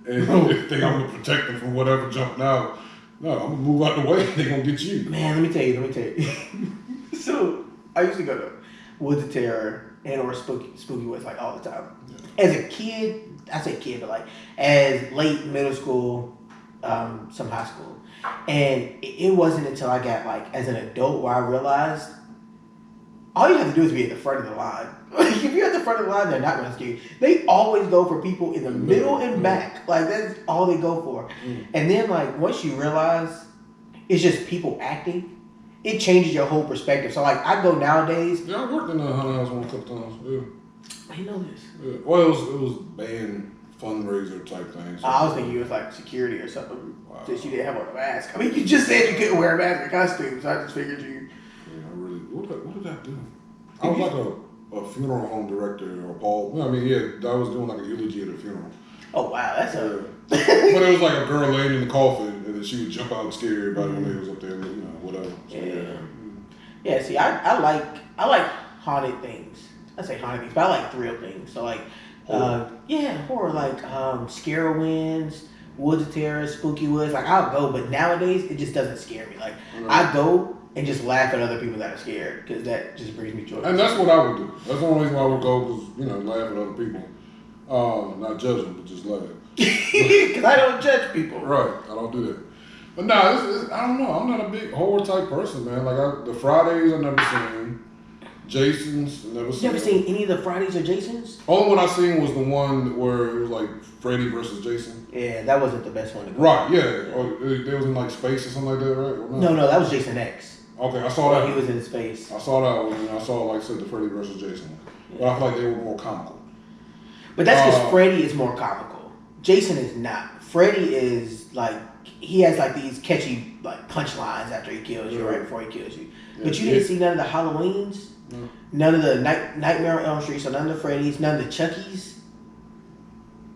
and think I'm gonna protect them from whatever jumping out. No, I'm gonna move out the way. They gonna get you. Man, let me tell you. So I used to go to Woods of Terror or Spooky Woods like all the time. Yeah. As a kid, I say kid, but like as late middle school, some high school, and it wasn't until I got like as an adult where I realized all you have to do is be at the front of the line. If you're at the front of the line, they're not going to scare you. They always go for people in the middle and back. Like, that's all they go for. And then, like, once you realize it's just people acting, it changes your whole perspective. So, like, I go nowadays. Yeah, I worked in a haunted house one a couple times. Yeah. I didn't know this. Yeah. Well, it was band fundraiser type thing. So I was thinking it was like security or something. Wow. Just you didn't have on a mask. I mean, you just said you couldn't wear a mask or costume, so I just figured you. Yeah, what did I do? I was like a funeral home director or Paul. I mean, I was doing like a eulogy at a funeral. Oh wow, that's but it was like a girl laying in the coffin, and then she would jump out and scare everybody when they was up there, whatever. So, yeah. See, I like haunted things. I say haunted things, but I like thrill things. So like, horror like Scarowinds, Woods of Terror, Spooky Woods. Like I'll go, but nowadays it just doesn't scare me. Like I go and just laugh at other people that are scared because that just brings me joy. And that's what I would do. That's the only reason why I would go was laugh at other people, not judge them, but just laugh. Because I don't judge people. Right, I don't do that. But I don't know. I'm not a big horror type person, man. Like the Fridays I never seen. Jason's, never seen. You ever seen any of the Fridays or Jason's? Only one I seen was the one where it was like Freddy versus Jason. Yeah, that wasn't the best one to go. Right, yeah. Or they was in like space or something like that, right? No, that was Jason X. Okay, I saw that. He was in space. I saw that one, and I saw like the Freddy versus Jason one. Yeah. But I feel like they were more comical. But that's because Freddy is more comical. Jason is not. Freddy is like he has like these catchy like punchlines after he kills you, right before he kills you. Yeah, But you didn't see none of the Halloweens, none of the Nightmare on Elm Street, so none of the Freddy's, none of the Chuckies.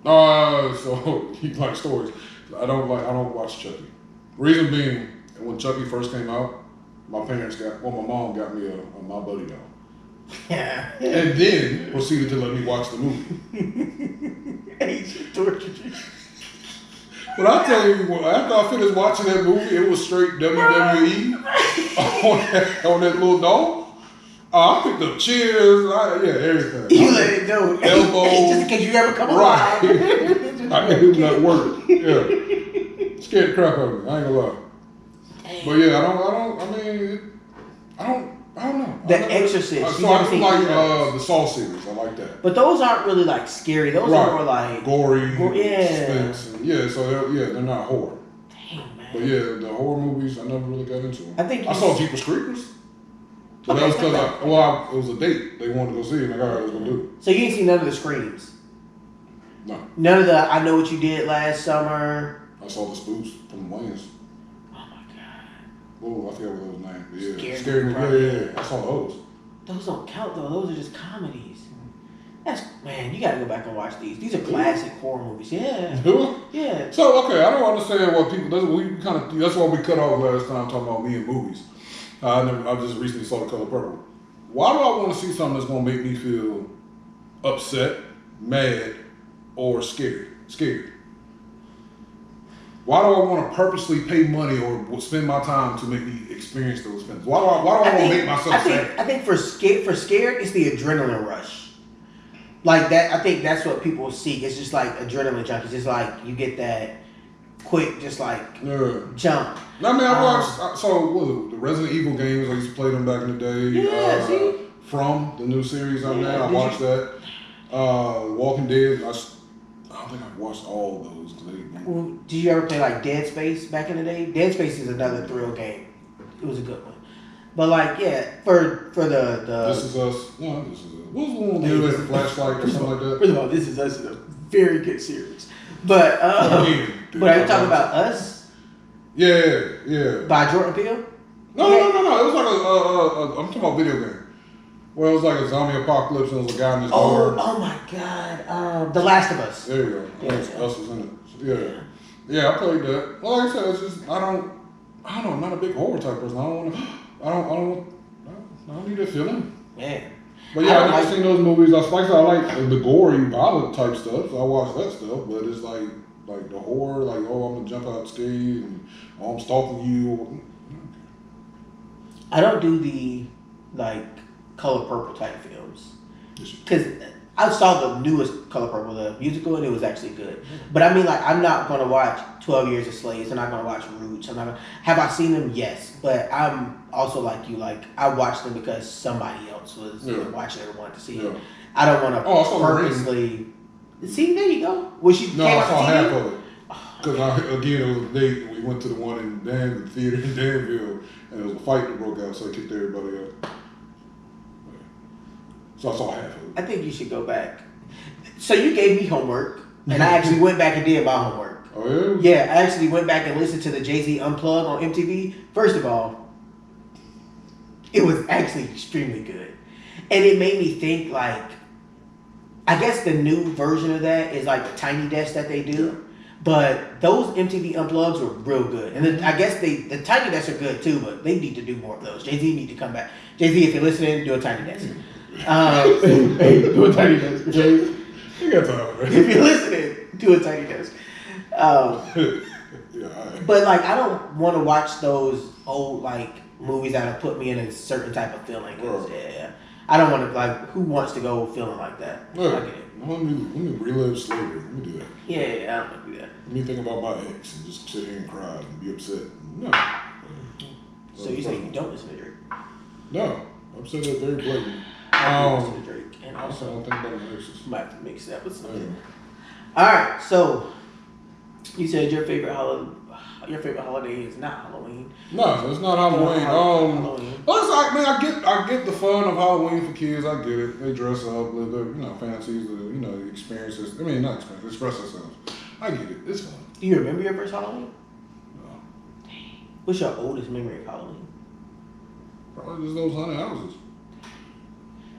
So you like stories. I don't watch Chucky. Reason being, when Chucky first came out, my mom got me a My Buddy doll. Yeah. And then proceeded to let me watch the movie. She tortured you. But I tell you, after I finished watching that movie, it was straight WWE on that little doll. I picked up chairs, everything. You let it go. Elbows. Just in case you ever come alive. I knew it not work. Yeah. Scared the crap out of me. I ain't gonna lie. But yeah, I don't know. The Exorcist. So I like the Saw series. I like that. But those aren't really like scary. Those are more like gory, yeah. suspense. And, so they're not horror. Dang, man. But yeah, the horror movies I never really got into them. I saw Jeepers Creepers. But that was because it was a date. They wanted to go see it. Like, all right, let's go do So you didn't see none of the Screams? No. None of the I Know What You Did Last Summer? I saw the Spooks from the Wayans. Oh my God. Oh, I forget what those names. But yeah, Scary Movie. Yeah. I saw those. Those don't count though. Those are just comedies. Man, you gotta go back and watch these. These are classic horror movies. Yeah. Yeah. So okay, I don't understand what people. That's why we cut off last time talking about me and movies. I just recently saw The Color Purple. Why do I want to see something that's gonna make me feel upset, mad, or scared? Why do I want to purposely pay money or spend my time to make me experience those things? Why do I want to make myself sad? I think for scared, it's the adrenaline rush. Like that, I think that's what people seek. It's just like adrenaline junkies. It's like you get that quick, just like jump. I mean, I watched. The Resident Evil games. I used to play them back in the day. Yeah, see. From the new series on there, I watched that. Walking Dead. I don't think I've watched all of those. Did you ever play like Dead Space back in the day? Dead Space is another thrill game. It was a good one. But like, yeah, for the This Is Us. No, This Is Us. What was the one with the flashlight or something like that? First of all, This Is Us is a very good series. But but are you talking about Us? Yeah. By Jordan Peele? No. It was like I'm talking about video game. Well, it was like a zombie apocalypse and it was a guy in this bar. Oh my God. The Last of Us. There you go. Yeah. Us was in it. Yeah, I played that. Well, like I said, it's just I don't know. I'm not a big horror type person. I don't need that feeling. Man. But yeah, I've never seen those movies. I like the gory, violent type stuff. So I watch that stuff. But it's like the horror, like I'm gonna jump out and scare you, and I'm stalking you. I don't do the like Color Purple type films because I saw the newest Color Purple, the musical, and it was actually good. But I mean, like, I'm not gonna watch 12 Years a Slave. I'm not gonna watch Roots. Have I seen them? Yes, but I'm also like you. Like, I watched them because somebody else was watching it or wanted to see it. I don't want to purposely. See, there you go. I saw half of it. Because again, it was a date. We went to the one in the theater in Danville, and there was a fight that broke out, so I kicked everybody out. So I saw half of it. I think you should go back. So you gave me homework, and I actually went back and did my homework. Oh, yeah? Yeah, I actually went back and listened to the Jay-Z Unplugged on MTV. First of all, it was actually extremely good. And it made me think, like, I guess the new version of that is like the Tiny Desk that they do. But those MTV Unplugs were real good. And then I guess the Tiny Desks are good too, but they need to do more of those. Jay-Z need to come back. Jay-Z, if you're listening, do a Tiny Desk. Hey, do a Tiny Desk, Jay. You got time, right? If you're listening, do a Tiny Desk. But like, I don't want to watch those old like movies that have put me in a certain type of feeling. I don't want to like. Who wants to go feeling like that? Let me relive slavery. Let me do that. Yeah, I don't want to do that. Let me think about my ex and just sit here and cry and be upset. No. So you say you don't listen to Drake? No, I've said that very blatantly. Listen to Drake, and I also don't think about my exes. might have to mix that with something. All right, so you said your favorite holiday is not Halloween. No, it's not Halloween. But it's like, man, I get the fun of Halloween for kids. I get it. They dress up, live their, fantasies, experiences. I mean, not experiences, express themselves. I get it. It's fun. Do you remember your first Halloween? No. What's your oldest memory of Halloween? Probably just those haunted houses.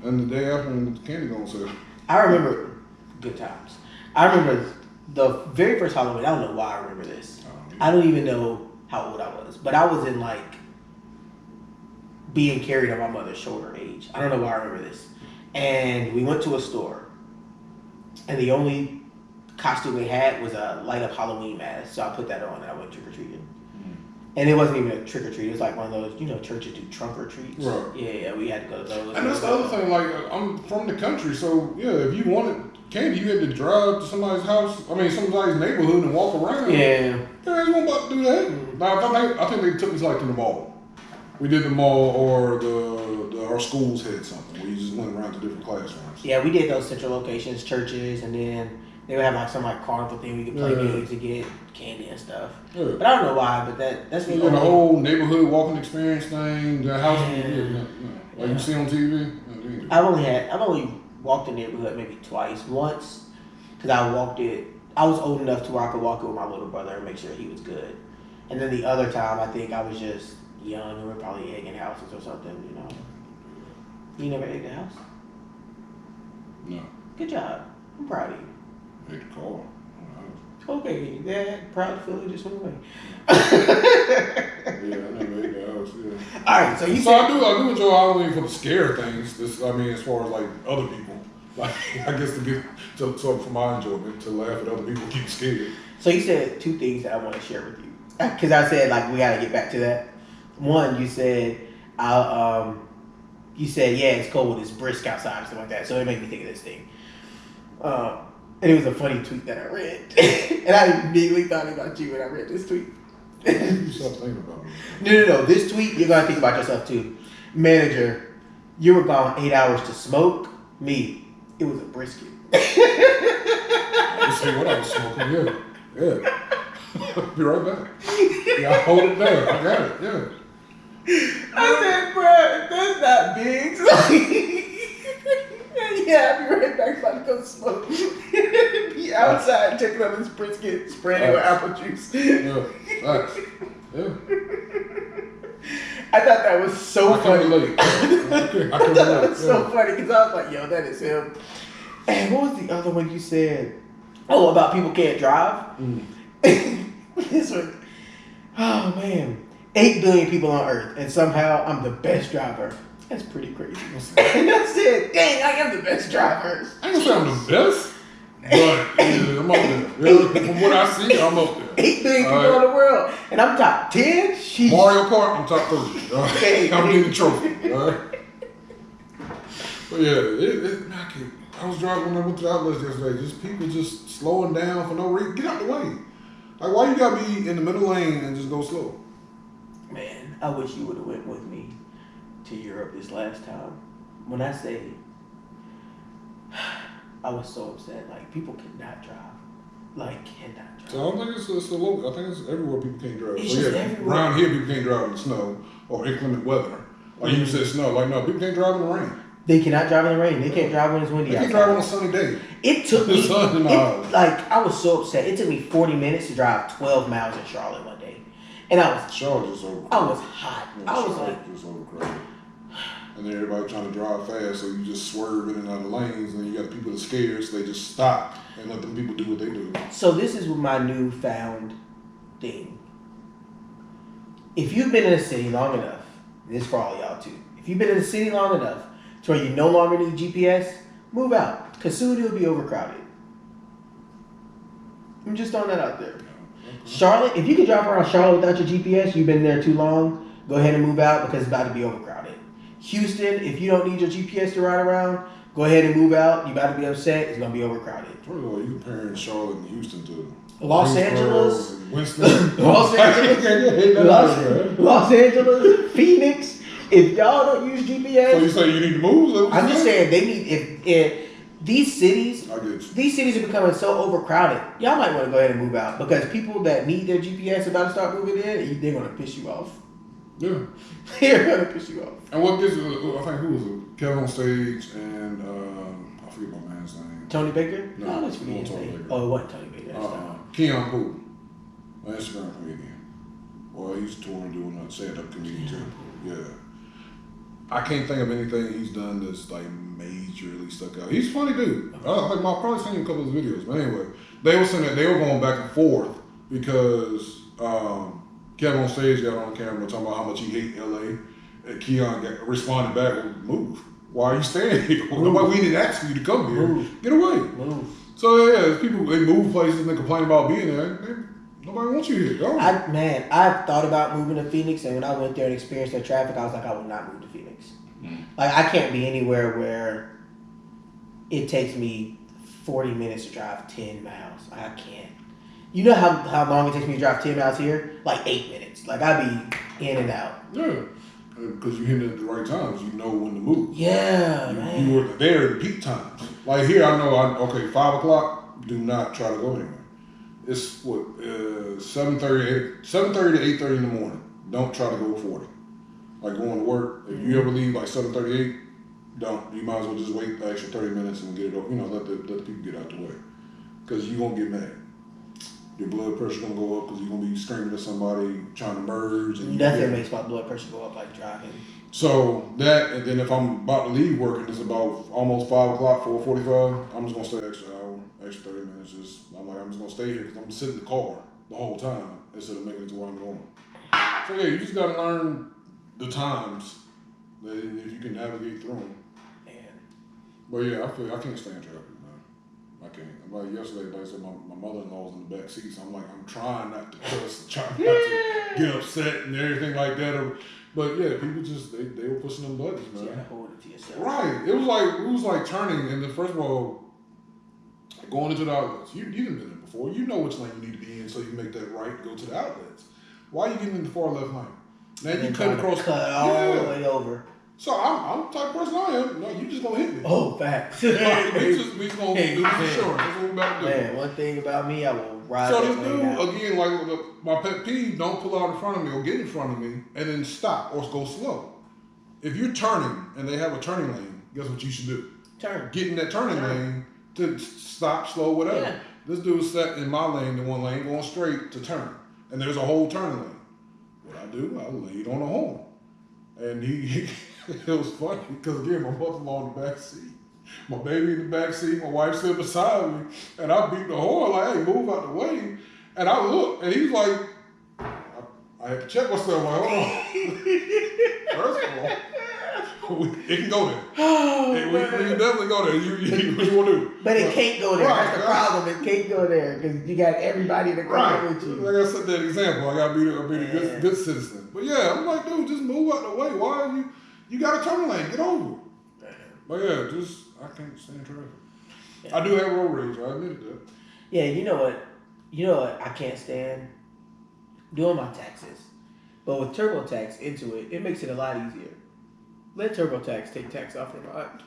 And the day after when the candy gone sale. I remember good times. I remember the very first Halloween. I don't know why I remember this. I don't even know how old I was, but I was in like being carried on my mother's shoulder age. I don't know why I remember this. And we went to a store, and the only costume they had was a light up Halloween mask. So I put that on and I went trick or treating. And it wasn't even a trick or treat. It was like one of those, churches do trunk or treats. Right. Yeah, we had to go to those. And that's the other thing. Like, I'm from the country, so yeah, if you wanted candy, you had to drive to somebody's house. I mean, somebody's neighborhood and walk around. Yeah. Parents weren't about to do that. Now, I think they took us like to the mall. We did the mall, or our schools had something where you just went around to different classrooms. Yeah, we did those central locations, churches, and then they would have like some like carnival thing we could play games to get candy and stuff. Yeah. But I don't know why, but that's the whole neighborhood walking experience thing, the house like you see on TV. I've only walked the neighborhood maybe twice. Once, because I walked it. I was old enough to where I could walk it with my little brother and make sure he was good. And then the other time, I think I was just young and we were probably egging houses or something. You never egged a house? No. Good job. I'm proud of you. Hate to call. Okay, Dad, proud to feel it just went away. Yeah, I never made the house. Yeah. All right, so you. So I do enjoy Halloween for the scare things. As far as like other people, like I guess for my enjoyment to laugh at other people keep scared. So you said two things that I want to share with you, because I said like we gotta get back to that. One, you said it's cold, it's brisk outside, and stuff like that. So it made me think of this thing. And it was a funny tweet that I read. And I immediately thought about you when I read this tweet. You stop thinking about me. No. This tweet, you're going to think about yourself too. Manager, you were gone 8 hours to smoke. Me, it was a brisket. You see what I was smoking, yeah. Be right back. Yeah, I hold it down. I got it, yeah. I said, bro, that's not big. Yeah, I'll be right back. About to go smoke. Be outside checking on this brisket, spraying it with apple juice. Yeah. I thought that was so funny. I thought that was so funny because I was like, yo, that is him. And what was the other one you said? Oh, about people can't drive? This one. Oh, man. 8 billion people on Earth, and somehow I'm the best driver. That's pretty crazy. And I said, dang, I am the best driver. I ain't gonna say I'm the best, but yeah, I'm up there. From what I see, I'm up there. 8 billion people in the world, and I'm top 10? Sheesh. Mario Kart, I'm top 30. Right? I'm getting the trophy. All right? But yeah, I was driving when I went to the outlets yesterday. Just people just slowing down for no reason. Get out the way. Like, why you gotta be in the middle lane and just go slow? Man, I wish you would have went with me to Europe this last time. When I say I was so upset, like people cannot drive. Like cannot drive. So I don't think it's a local. I think it's everywhere people can't drive. It's just everywhere. Around here people can't drive in the snow or inclement weather. Like you said snow. Like no, people can't drive in the rain. They cannot drive in the rain. They can't drive when it's windy. They can't drive on a sunny day. It took me I was so upset. It took me 40 minutes to drive 12 miles in Charlotte one day. And Charlotte is over. I was hot. I was like just overcrowded. And then everybody trying to drive fast, so you just swerve in and out of lanes, and you got people that are scared, so they just stop and let them people do what they do. So this is my newfound thing. If you've been in a city long enough, this is for all y'all too. If you've been in a city long enough to where you no longer need GPS, move out, because soon it'll be overcrowded. I'm just throwing that out there. Okay. Charlotte, if you can drive around Charlotte without your GPS, you've been there too long, go ahead and move out because it's about to be overcrowded. Houston, if you don't need your GPS to ride around, go ahead and move out. You about to be upset. It's going to be overcrowded. First of all, you comparing Charlotte and Houston to Los Angeles, Winston, Los Angeles, Phoenix. If y'all don't use GPS, so you say you need to move? I'm just saying they need. If these cities are becoming so overcrowded, y'all might want to go ahead and move out because people that need their GPS about to start moving in, they're going to piss you off. Yeah. They're going to piss you off. And what gives it, I think, who was it? Kevin on stage and, I forget my man's name. Tony Baker? No, it was Tony Baker. Oh, it wasn't Tony Baker. Keon Poole, an Instagram comedian. Well, he's touring doing a stand-up comedian too. Yeah. I can't think of anything he's done that's like majorly stuck out. He's a funny dude. I've probably seen a couple of his videos, but anyway, they were saying that they were going back and forth because Kevin on stage got on camera talking about how much he hate LA, and Keon responded back, well, "Move. Why are you staying here? We didn't ask you to come here. Move. Get away." Move. So yeah, people they move places and they complain about being there. Nobody wants you here. Go. I've thought about moving to Phoenix, and when I went there and experienced that traffic, I was like, I would not move to Phoenix. Like, I can't be anywhere where it takes me 40 minutes to drive 10 miles. I can't. You know how long it takes me to drive 10 miles here? Like 8 minutes. Like, I'd be in and out. Yeah. Because you're hitting it at the right times. You know when to move. Yeah, man. You were there at peak times. Like here, I know, 5 o'clock, do not try to go anywhere. It's 7:30 to 8:30 in the morning. Don't try to go 40. Like going to work, if you ever leave like 7:38, don't. You might as well just wait the extra 30 minutes and get it over. Let the people get out the way. Because you're going to get mad. Your blood pressure going to go up because you're going to be screaming at somebody trying to merge. And nothing makes my blood pressure go up like driving. So that, and then if I'm about to leave work and it's about almost 5 o'clock, 4:45, I'm just going to stay extra hour, extra 30 minutes. I'm just going to stay here because I'm going to sit in the car the whole time instead of making it to where I'm going. So yeah, you just got to learn the times that if you can navigate through them. Man. But yeah, I can't stand traffic, man. I can't. Like yesterday, like I said, my mother-in-law's in the back seat, so I'm trying not to cuss, trying not to get upset and everything like that. But yeah, people just they were pushing them buttons, man. Yeah, hold it to yourself. Right. It was like turning, and then first of all, going into the outlets. You've been in it before. You know which lane you need to be in, so you make that right and go to the outlets. Why are you getting in the far left lane? Now you cut across, all the way over. So I'm the type of person I am. No, you just gonna hit me. Oh, facts. we just gonna do this insurance. That's what we about to do. Man, one thing about me, I will ride. So that this lane out. dude again, like my pet peeve, don't pull out in front of me or get in front of me and then stop or go slow. If you're turning and they have a turning lane, guess what you should do? Turn. Get in that turning lane to stop, slow, whatever. Yeah. This dude sat in my lane, the one lane going straight to turn, and there's a whole turning lane. What I do, I laid on the horn, and he it was funny because again, my mother-in-law in the back seat, my baby in the back seat, my wife sitting beside me, and I beat the horn like, "Hey, move out the way," and I look, and he's like, I had to check myself, like, hold on. First of all, it can go there. Oh, we can definitely go there. What you want to do? But it can't go there. Right, That's the problem. It can't go there because you got everybody in the car with you. I gotta set that example. I gotta be a good citizen. But yeah, I'm like, dude, just move out the way. Why are you got a turn lane? Get over it. But yeah, I can't stand traffic. Yeah. I do have road rage. I admit that. Yeah, you know what I can't stand? Doing my taxes. But with TurboTax into it makes it a lot easier. Let TurboTax take tax off your mind.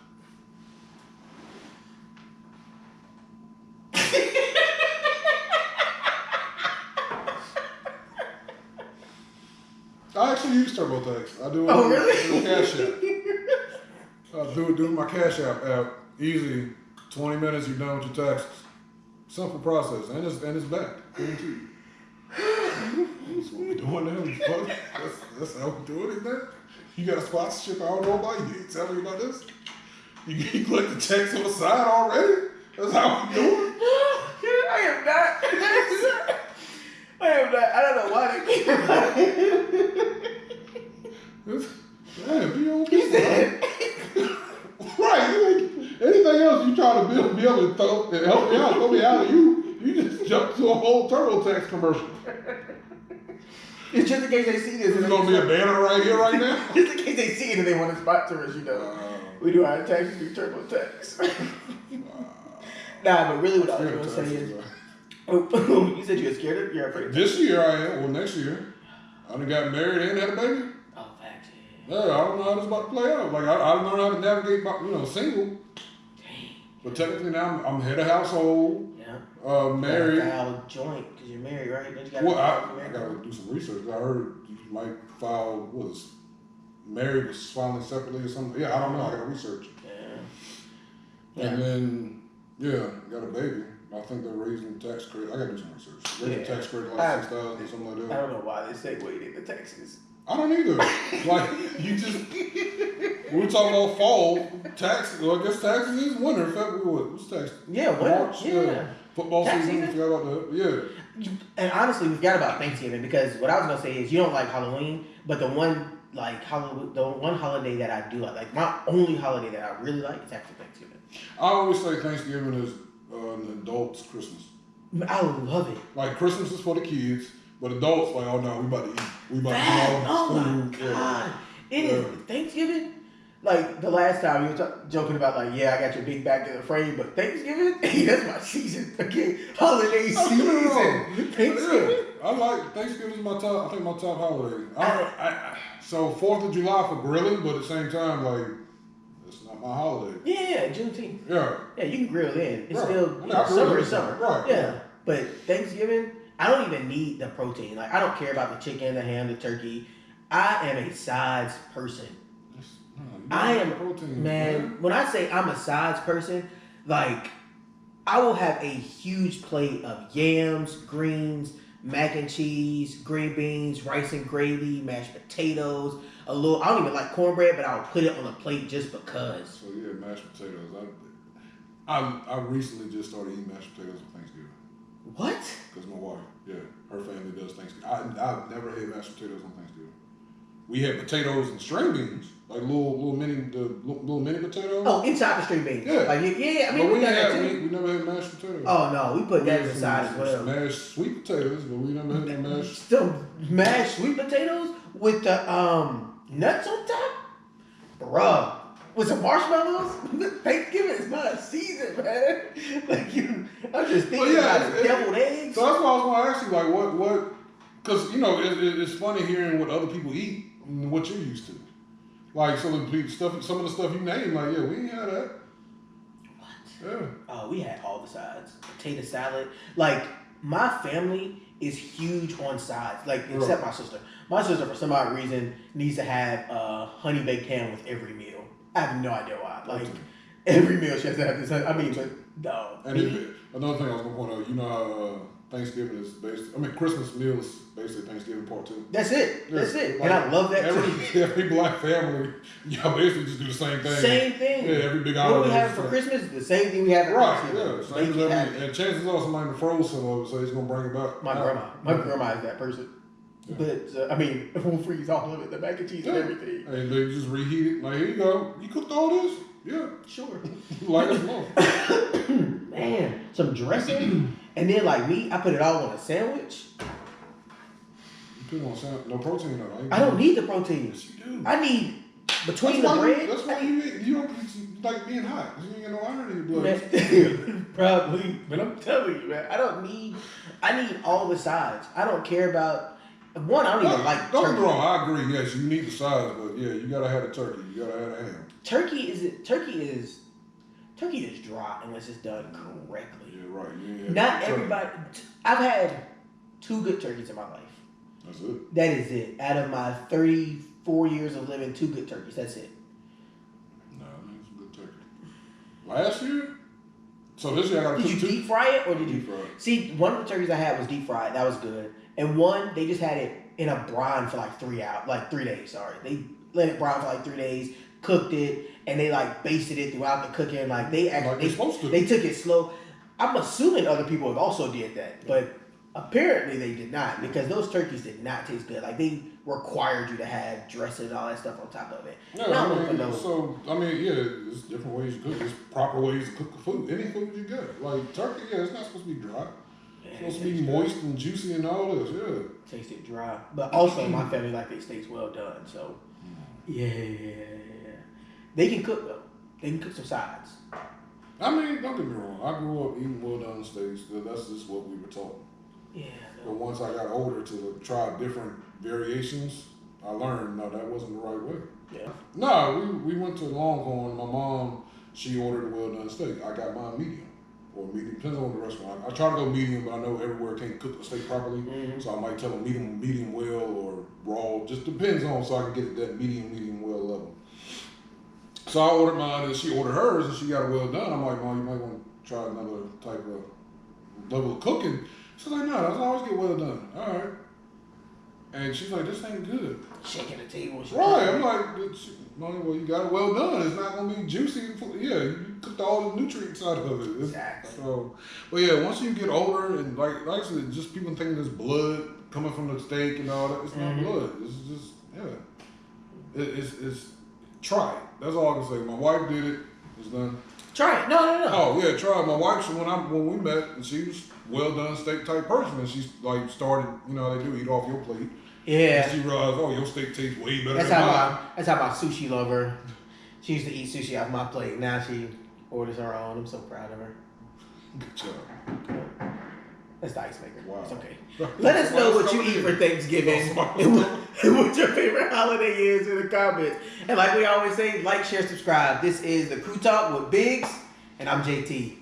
I actually use TurboTax. I do it really? Cash App. I do my Cash App. Easy. 20 minutes, you're done with your taxes. Simple process. And it's back. Guaranteed. That's what we're doing now. That's how we do it, isn't it? You got a sponsorship I don't know about. You didn't tell me about this. You click the text on the side already? That's how we do it? I am not. I don't know why they keep it. Damn, be on business. Right. Anything else you try to be able to help me out, throw me out of you just jump to a whole TurboTax commercial. It's just in case they see this. There's going to be a banner right here, right now. Just in case they see it and they want to sponsor us, we do our taxes through TurboTax. Nah, but really what I was going to say is, you said you were scared of it? You're afraid. This year I am. Well, next year. I done got married and had a baby. Oh, facts, yeah. I don't know how this is about to play out. Like, I learned how to navigate, single. Dang. But technically now I'm head of household. Married. You gotta file joint because you're married, right? I gotta do some research. I heard you might file married was filing separately or something. Yeah, I don't know. I gotta research. Yeah. And then got a baby. I think they're raising tax credit. I gotta do some research. Raising Yeah. tax credit like 6,000 or something like I that. don't know why they segued into Texas. I don't either. Like you just, we were talking about fall taxes. Well, I guess taxes is winter. February, what's tax? Yeah, winter. March. Yeah. Football Tax season. season? Forgot about that. Yeah. And honestly, we forgot about Thanksgiving because what I was gonna say is you don't like Halloween, but the one holiday that I do like my only holiday that I really like is actually Thanksgiving. I always say Thanksgiving is an adult's Christmas. I love it. Like Christmas is for the kids, but adults like, oh no, we about to eat. We about That, to oh my food. god! It is Thanksgiving. Like the last time you were joking about like, yeah, I got your big back in the frame, but Thanksgiving, hey, that's my season. Okay, holiday season. Thanksgiving. Yeah, I like Thanksgiving is my top. I think my top holiday. So 4th of July for grilling, but at the same time, like it's not my holiday. Yeah, Juneteenth. Yeah. Yeah, you can grill then. It's Right. still I mean, I grill summer it. is summer. Right. Yeah. But Thanksgiving, I don't even need the protein. Like I don't care about the chicken, the ham, the turkey. I am a sides person. I am protein, man. When I say I'm a sides person, like I will have a huge plate of yams, greens, mac and cheese, green beans, rice and gravy, mashed potatoes, a little. I don't even like cornbread, but I'll put it on a plate just because. So yeah, mashed potatoes. I recently just started eating mashed potatoes on Thanksgiving. What? Because my wife, yeah, her family does Thanksgiving. I've never had mashed potatoes on Thanksgiving. We had potatoes and string beans, like little mini potatoes. Oh, inside the string beans. Yeah. Like, yeah. I mean, But we got that too. we never had mashed potatoes. Oh no, we put that had aside as some well. mashed sweet potatoes, but we never had no mashed. Some mashed sweet potatoes with the nuts on top, bruh. With some marshmallows. Thanksgiving is my season, man. Like I'm just thinking about deviled eggs. So that's why I was going to ask you, like, what? Because it's funny hearing what other people eat and what you're used to. Like some of the stuff you name, like we ain't had that. What? Yeah. Oh, we had all the sides. Potato salad. Like my family is huge on sides. Like except my sister. My sister, for some odd reason, needs to have honey baked ham with every meal. I have no idea why. Like every meal she has to have this. I mean, but no. And another thing I was gonna point out, you know how Thanksgiving is based. I mean, Christmas meals basically Thanksgiving part 2. That's it. Yeah. That's it. Like, and I love that too. Every black family, y'all basically just do the same thing. Same thing. Yeah, every big What holiday. do we have for Christmas? The same thing we have for Right, Christmas. yeah. Same as every, and chances are somebody in the frozen will say it's gonna bring it back. My grandma is that person. Yeah. But I mean, we'll freeze all of it, the mac and cheese and everything. And they just reheat it. Like, here you go. You cooked all this? Yeah. Sure. Like it's more. Man, some dressing, and then like meat, I put it all on a sandwich. You put it on sandwich. No protein though. I don't need the protein. Yes, you do. I need between the bread. That's why you don't like being hot. You ain't got no iron in your blood. Man, probably, but I'm telling you, man, I need all the sides. I don't care about. One, I don't even like turkey. Don't get me wrong, I agree. Yes, you need the sides, but yeah, you gotta have the turkey. You gotta have the ham. Turkey is dry unless it's done correctly. Yeah, right. Yeah, Not everybody. I've had 2 good turkeys in my life. That's it. That is it. Out of my 34 years of living, 2 good turkeys. That's it. No, I mean, it's a good turkey. Last year. So this year I got to Did you deep fry it or did you? Deep fried. See, one of the turkeys I had was deep fried. That was good. And one, they just had it in a brine for like 3 days. Sorry, they let it brine for like 3 days, cooked it, and they like basted it throughout the cooking. Like they actually they took it slow. I'm assuming other people have also did that, but apparently they did not because those turkeys did not taste good. Like they required you to have dressing and all that stuff on top of it. Yeah, it's different ways you cook. There's proper ways to cook the food. Any food you get. Like turkey, it's not supposed to be dry. It's supposed to be moist and juicy and all this, yeah. Tasted dry. But also my family like their steaks well done, so yeah. They can cook though. They can cook some sides. I mean, don't get me wrong. I grew up eating well done steaks. That's just what we were taught. Yeah. No. But once I got older to try different variations, I learned, no, that wasn't the right way. Yeah. No, we went to Longhorn. My mom, she ordered a well done steak. I got mine medium. Or medium, depends on the restaurant. I try to go medium, but I know everywhere can't cook the steak properly. Mm-hmm. So I might tell them medium well or raw. Just depends on so I can get it that medium well level. So I ordered mine and she ordered hers and she got it well done. I'm like, Mom, you might want to try another type of level of cooking. She's like, no, that's always get well done. All right. And she's like, this ain't good. Shaking the table. Right. I'm like, well, you got it well done. It's not gonna be juicy. Yeah, you cooked all the nutrients out of it. Exactly. So, but yeah, once you get older and like I said, just people thinking there's blood coming from the steak and all that. It's not blood. It's just it's try it. That's all I can say. My wife did it. It's done. Try it. No. Oh yeah, try it. My wife. So when we met, and she was well done steak type person, and she's like started. You know how they do eat off your plate. Yeah. And she realized, oh, your steak tastes way better That's than how mine. that's how my sushi lover. She used to eat sushi off my plate. Now she orders her own. I'm so proud of her. Good job. That's the ice maker. Wow. It's okay. Let us know what you eat for Thanksgiving and what your favorite holiday is in the comments. And like we always say, like, share, subscribe. This is the Crew Talk with Biggs, and I'm JT.